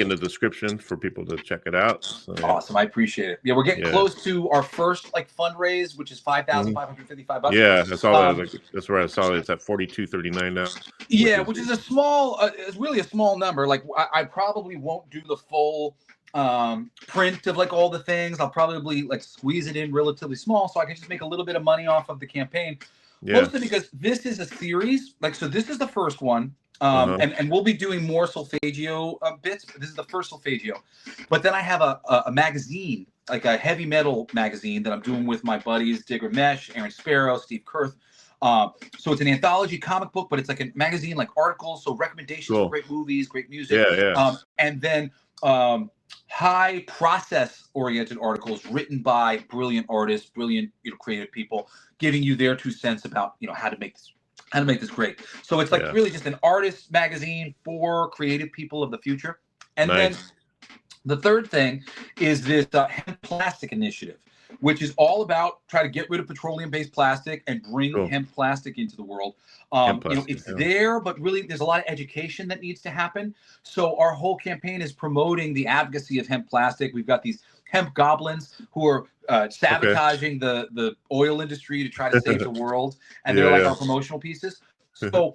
B: in the description for people to check it out. So,
E: awesome, I appreciate it. Yeah, we're getting close to our first like fundraise, which is $5,555.
B: Yeah, that's all. That's where I saw it. It's at $42.39 now.
E: Yeah, which is a small, it's really a small number. Like I probably won't do the full print of like all the things. I'll probably like squeeze it in relatively small so I can just make a little bit of money off of the campaign. Mostly because this is a series. Like, so this is the first one. And we'll be doing more solfeggio bits. But this is the first solfeggio. But then I have a magazine, like a heavy metal magazine that I'm doing with my buddies, Digger Mesh, Aaron Sparrow, Steve Kurth. So it's an anthology comic book, but it's like a magazine, like articles. So recommendations for great movies, great music. And then high process oriented articles written by brilliant artists, brilliant, you know, creative people, giving you their 2 cents about, you know, how to make this how to make this great. So it's like
B: Yeah.
E: really just an artist magazine for creative people of the future. And then
B: Nice.
E: the third thing is this hemp plastic initiative, which is all about trying to get rid of petroleum-based plastic and bring
B: Cool.
E: hemp plastic into the world.
B: Hemp
E: You know,
B: plastic,
E: it's
B: yeah.
E: there, but really there's a lot of education that needs to happen. So our whole campaign is promoting the advocacy of hemp plastic. We've got these hemp goblins who are sabotaging the oil industry to try to save the world, and they're
B: Yeah,
E: like
B: yeah.
E: our promotional pieces. So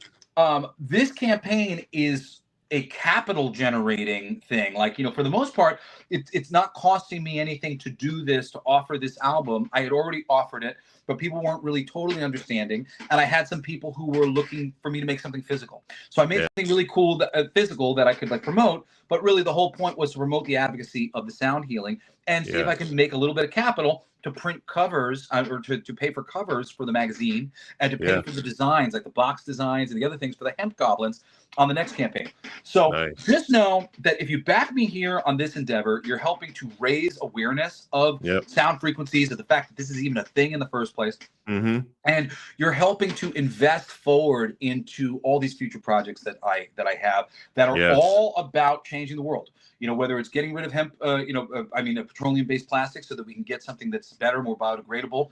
E: this campaign is a capital generating thing. Like, you know, for the most part, it's not costing me anything to do this, to offer this album. I had already offered it, but people weren't really totally understanding. And I had some people who were looking for me to make something physical. So I made something really cool, physical, that I could like promote. But really the whole point was to promote the advocacy of the sound healing and see if I can make a little bit of capital to print covers or to pay for covers for the magazine and to pay for the designs, like the box designs and the other things for the hemp goblins on the next campaign. So just know that if you back me here on this endeavor, you're helping to raise awareness of sound frequencies, of the fact that this is even a thing in the first place. And you're helping to invest forward into all these future projects that I have that are all about changing the world. You know, whether it's getting rid of hemp, petroleum-based plastic so that we can get something that's better, more biodegradable,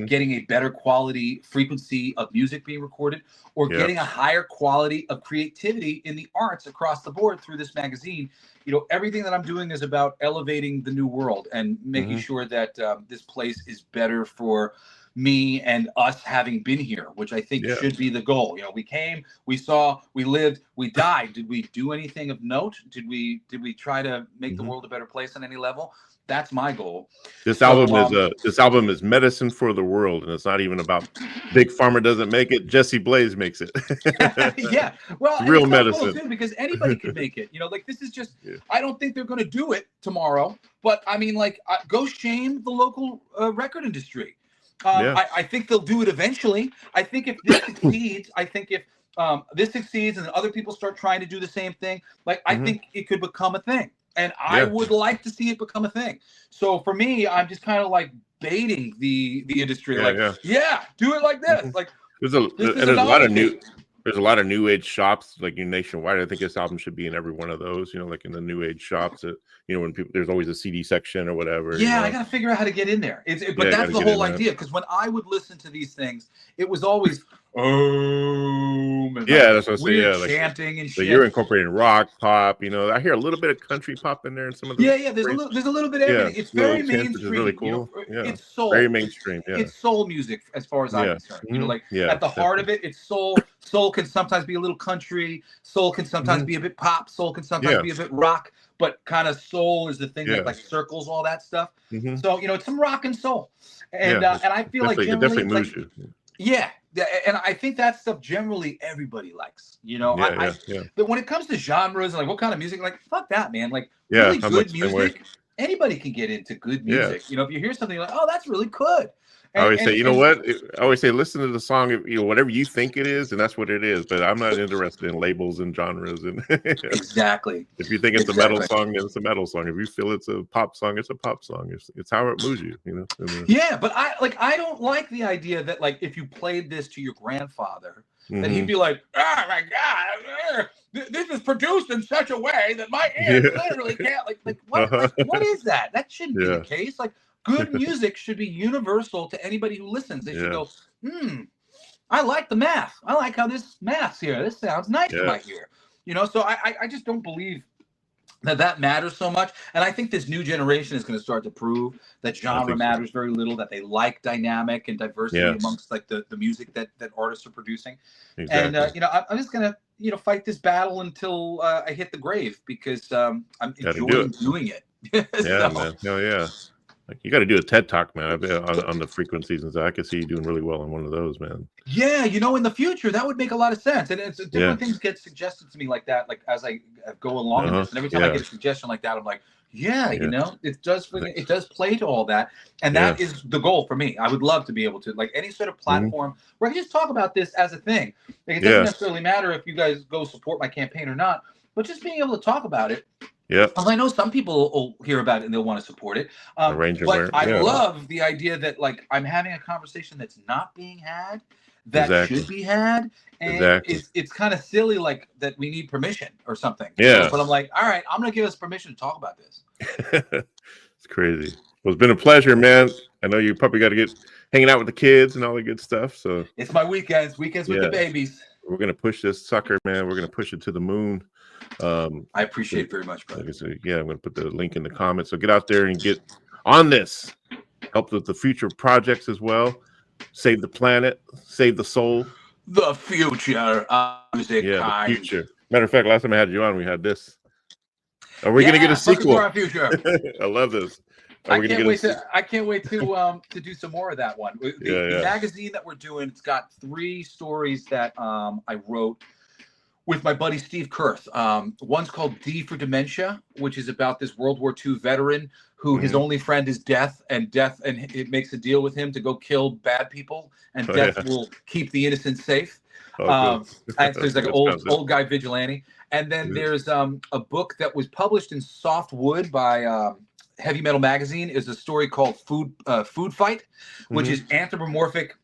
E: getting a better quality frequency of music being recorded, or getting a higher quality of creativity in the arts across the board through this magazine. You know, everything that I'm doing is about elevating the new world and making sure that this place is better for me and us having been here, which I think should be the goal. You know, we came, we saw, we lived, we died. Did we do anything of note? Did we try to make the world a better place on any level? That's my goal.
B: This album is medicine for the world, and it's not even about Big Pharma doesn't make it. Jesse Blaze makes it.
E: Yeah, well,
B: real
E: it's
B: medicine
E: cool too, because anybody could make it. You know, like this is just. I don't think they're going to do it tomorrow, but I mean, like, go shame the local record industry. I think they'll do it eventually. I think if this succeeds, this succeeds and other people start trying to do the same thing, like I think it could become a thing. And I would like to see it become a thing. So for me, I'm just kind of like baiting the industry, do it like this. Like
B: there's a lot of new age shops like nationwide. I think this album should be in every one of those, you know, like in the new age shops that, you know, when people, there's always a CD section or whatever.
E: Yeah,
B: you know?
E: I got to figure out how to get in there. But that's the whole idea. Because when I would listen to these things, it was always and
B: that's what I say.
E: Weird chanting and shit.
B: So you're incorporating rock, pop. You know, I hear a little bit of country pop in there and some of the
E: there's a little bit of everything. It's very mainstream.
B: Which is really cool.
E: You know, it's soul.
B: Very mainstream. Yeah.
E: It's soul music as far as I'm concerned. You know, like at the heart of it, it's soul. Soul can sometimes be a little country. Soul can sometimes be a bit pop. Soul can sometimes be a bit rock. But kind of soul is the thing that like circles all that stuff. So, you know, it's some rock and soul. And I feel like generally,
B: it definitely moves you.
E: Yeah. And I think that stuff generally everybody likes, you know. But when it comes to genres and like what kind of music, like fuck that, man. Like really good music, anybody can get into good music. You know, if you hear something you're like, oh, that's really good.
B: I always say, I always say, listen to the song, you know, whatever you think it is, and that's what it is. But I'm not interested in labels and genres. And
E: exactly.
B: If you think it's a metal song, then it's a metal song. If you feel it's a pop song, it's a pop song. It's how it moves you, you know.
E: Yeah, but I don't like the idea that like if you played this to your grandfather, that he'd be like, oh my god, this is produced in such a way that my ears literally can't like what is that? That shouldn't be the case. Like. Good music should be universal to anybody who listens. They should go, I like the math. I like how this math's here. This sounds nice to my ear. You know, so I just don't believe that matters so much. And I think this new generation is going to start to prove that genre matters very little, that they like dynamic and diversity amongst like the music that artists are producing. Exactly. And, you know, I'm just going to, you know, fight this battle until I hit the grave because I'm enjoying doing it.
B: Man. Oh, yeah. Like you got to do a TED Talk, man, on the frequencies, and so I could see you doing really well on one of those, man.
E: Yeah, you know, in the future, that would make a lot of sense. And it's different things get suggested to me like that, like as I go along in this. And every time I get a suggestion like that, I'm like, you know, it does play to all that, and that is the goal for me. I would love to be able to like any sort of platform where I can just talk about this as a thing. Like, it doesn't necessarily matter if you guys go support my campaign or not, but just being able to talk about it. Yeah, I know some people will hear about it and they'll want to support it. But I love the idea that like I'm having a conversation that's not being had, that should be had. And it's kind of silly, like that we need permission or something.
B: Yeah.
E: But I'm like, all right, I'm going to give us permission to talk about this.
B: It's crazy. Well, it's been a pleasure, man. I know you probably got to get hanging out with the kids and all the good stuff. So
E: it's my weekends with the babies.
B: We're going to push this sucker, man. We're going to push it to the moon.
E: I appreciate it very much, brother.
B: Like I said, yeah, I'm going to put the link in the comments. So get out there and get on this. Help with the future projects as well. Save the planet. Save the soul.
E: The future of music.
B: Yeah, the future. Matter of fact, last time I had you on, we had this. Are we going to get a sequel?
E: For our future.
B: I love this.
E: I can't wait to do some more of that one. The magazine that we're doing, it's got 3 stories that I wrote with my buddy Steve Kurth. One's called D for Dementia, which is about this World War II veteran who his only friend is death, and it makes a deal with him to go kill bad people, and death will keep the innocent safe. And so he's like an old guy vigilante. And then there's a book that was published in Softwood by Heavy Metal Magazine. Is a story called Food Fight, which is anthropomorphic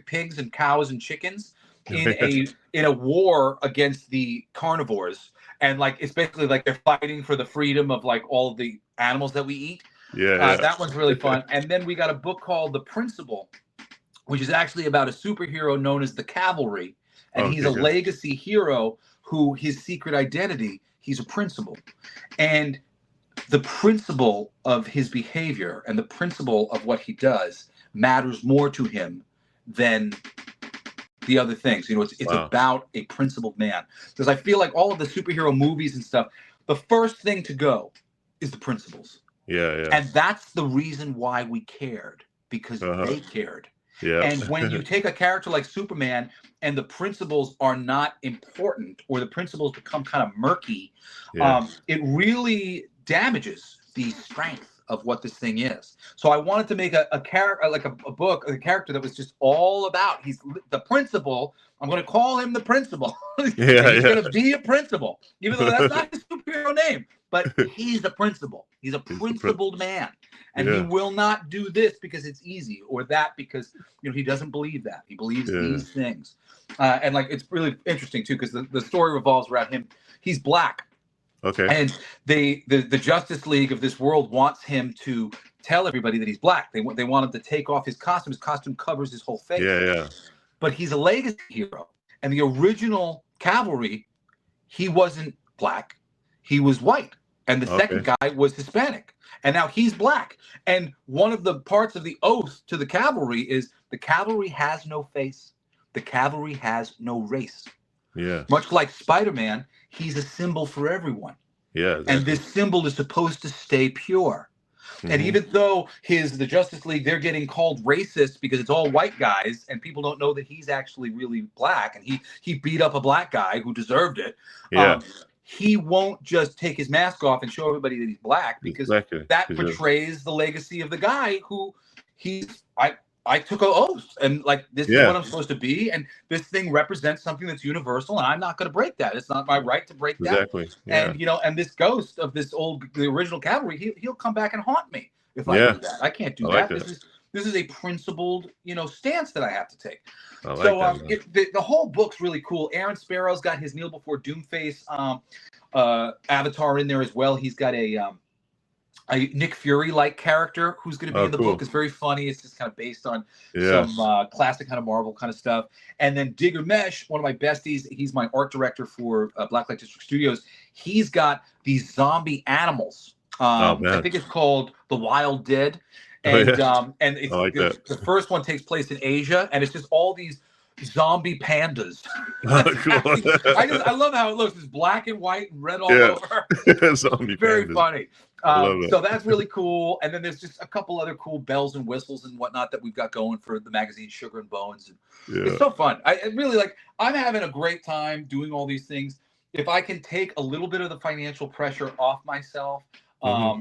E: pigs and cows and chickens in a war against the carnivores. And like it's basically like they're fighting for the freedom of like all of the animals that we eat. That one's really fun. And then we got a book called The Principal, which is actually about a superhero known as the Cavalry. And he's a legacy hero who his secret identity, he's a principal. And the principle of his behavior and the principle of what he does matters more to him than the other things. You know, it's about a principled man. Because I feel like all of the superhero movies and stuff, the first thing to go is the principles.
B: Yeah.
E: And that's the reason why we cared, because they cared.
B: Yeah.
E: And when you take a character like Superman and the principles are not important, or the principles become kind of murky, it really damages the strength of what this thing is. So I wanted to make a character, like a book, a character that was just all about, he's the principal. I'm going to call him the principal. He's going to be a principal, even though that's not his superhero name, but he's the principal. He's a principled man. And he will not do this because it's easy, or that because, you know, he doesn't believe that. He believes these things. And like, it's really interesting too, because the story revolves around him. He's black.
B: Okay.
E: And the Justice League of this world wants him to tell everybody that he's black. They want him to take off his costume. His costume covers his whole face.
B: Yeah.
E: But he's a legacy hero. And the original Cavalry, he wasn't black. He was white. And the second guy was Hispanic. And now he's black. And one of the parts of the oath to the Cavalry is the Cavalry has no face. The Cavalry has no race.
B: Yeah.
E: Much like Spider-Man, he's a symbol for everyone.
B: Yeah. Exactly.
E: And this symbol is supposed to stay pure. And even though the Justice League, they're getting called racist because it's all white guys and people don't know that he's actually really black, and he beat up a black guy who deserved it.
B: Yeah.
E: He won't just take his mask off and show everybody that he's black, because that portrays the legacy of the guy who I took an oath, and like, this is what I'm supposed to be, and this thing represents something that's universal, and I'm not going to break that. It's not my right to break that.
B: Yeah.
E: And you know, and this ghost of the original Cavalry, he'll come back and haunt me if I do that. I can't do that. This is a principled, you know, stance that I have to take. The whole book's really cool. Aaron Sparrow's got his Kneel Before Doomface avatar in there as well. He's got a Nick Fury-like character who's going to be in the book. It's very funny. It's just kind of based on some classic kind of Marvel kind of stuff. And then Digger Mesh, one of my besties, he's my art director for Blacklight District Studios. He's got these zombie animals. I think it's called The Wild Dead. And the first one takes place in Asia, and it's just all these zombie pandas. I love how it looks. It's black and white and red all over.
B: Zombie
E: very
B: pandas.
E: Funny. So that's really cool. And then there's just a couple other cool bells and whistles and whatnot that we've got going for the magazine Sugar and Bones. It's so fun. I really I'm having a great time doing all these things. If I can take a little bit of the financial pressure off myself,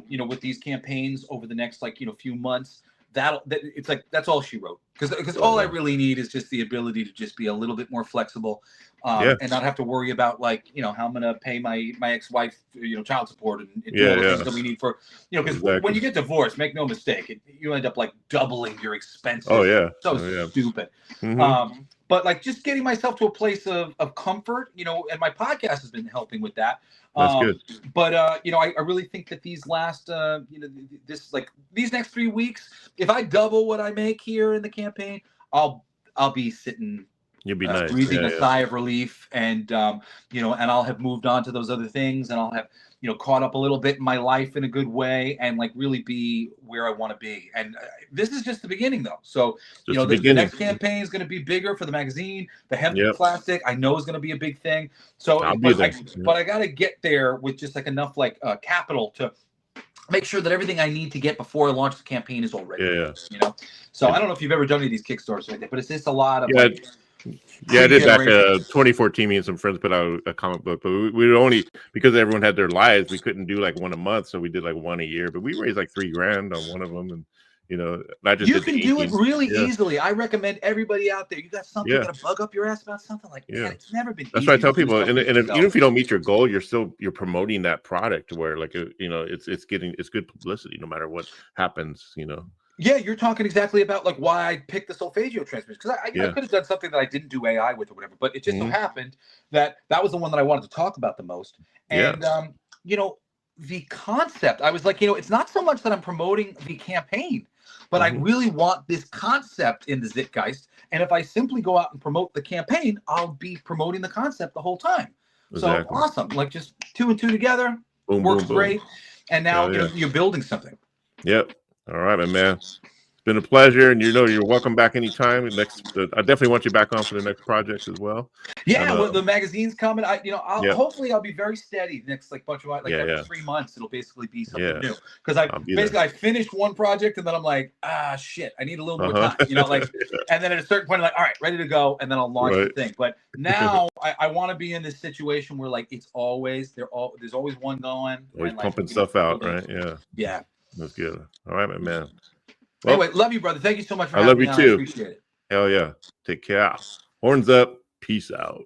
E: you know, with these campaigns over the next few months, it's like that's all she wrote, because all I really need is just the ability to just be a little bit more flexible, and not have to worry about like, you know, how I'm gonna pay my ex-wife, you know, child support and do all the things that we need for, you know, because when you get divorced, make no mistake, you end up like doubling your expenses. Stupid. But like just getting myself to a place of comfort, you know, and my podcast has been helping with that.
B: That's good.
E: But you know, I really think that these last you know, these next 3 weeks, if I double what I make here in the campaign, I'll be sitting,
B: you'll be nice,
E: breathing a sigh of relief, and you know, and I'll have moved on to those other things, and I'll have, you know, caught up a little bit in my life in a good way, and like really be where I want to be. And this is just the beginning, though. So you know, the next campaign is going to be bigger for the magazine. The hemp plastic, I know, is going to be a big thing. So, but I got to get there with just like enough like capital to make sure that everything I need to get before I launch the campaign is already. You know. So I don't know if you've ever done any of these Kickstarters like that, but it's just a lot of.
B: I did back 2014. Me and some friends put out a comic book, but we would only, because everyone had their lives, we couldn't do like one a month, so we did like one a year. But we raised like $3,000 on one of them, and you know, not just
E: you can do it really easily. I recommend everybody out there. You got something got to bug up your ass about something like man, it's never been.
B: That's what I tell people. And even if you don't meet your goal, you're promoting that product where like you know, it's good publicity no matter what happens. You know.
E: Yeah, you're talking exactly about like why I picked the solfeggio transmission, because I could have done something that I didn't do AI with or whatever, but it just so happened that was the one that I wanted to talk about the most. And you know, the concept, I was like, you know, it's not so much that I'm promoting the campaign, but I really want this concept in the Zeitgeist. And if I simply go out and promote the campaign, I'll be promoting the concept the whole time. So awesome, like just 2 and 2 together, works great. And now you know, you're building something.
B: Yep. All right, my man. It's been a pleasure, and you know you're welcome back anytime. I definitely want you back on for the next project as well.
E: Yeah, well, the magazine's coming. Hopefully I'll be very steady next like bunch of every 3 months. It'll basically be something new, because I finished one project and then I'm like, shit, I need a little more time. You know, like, and then at a certain point I'm like, all right, ready to go, and then I'll launch the thing. But now I want to be in this situation where like there's always one going.
B: Always pumping stuff out, right? Yeah.
E: Yeah.
B: That's good. All right, my man.
E: Well, anyway, love you, brother. Thank you so much for
B: having me on. I love you too.
E: I appreciate it.
B: Hell yeah. Take care. Horns up. Peace out.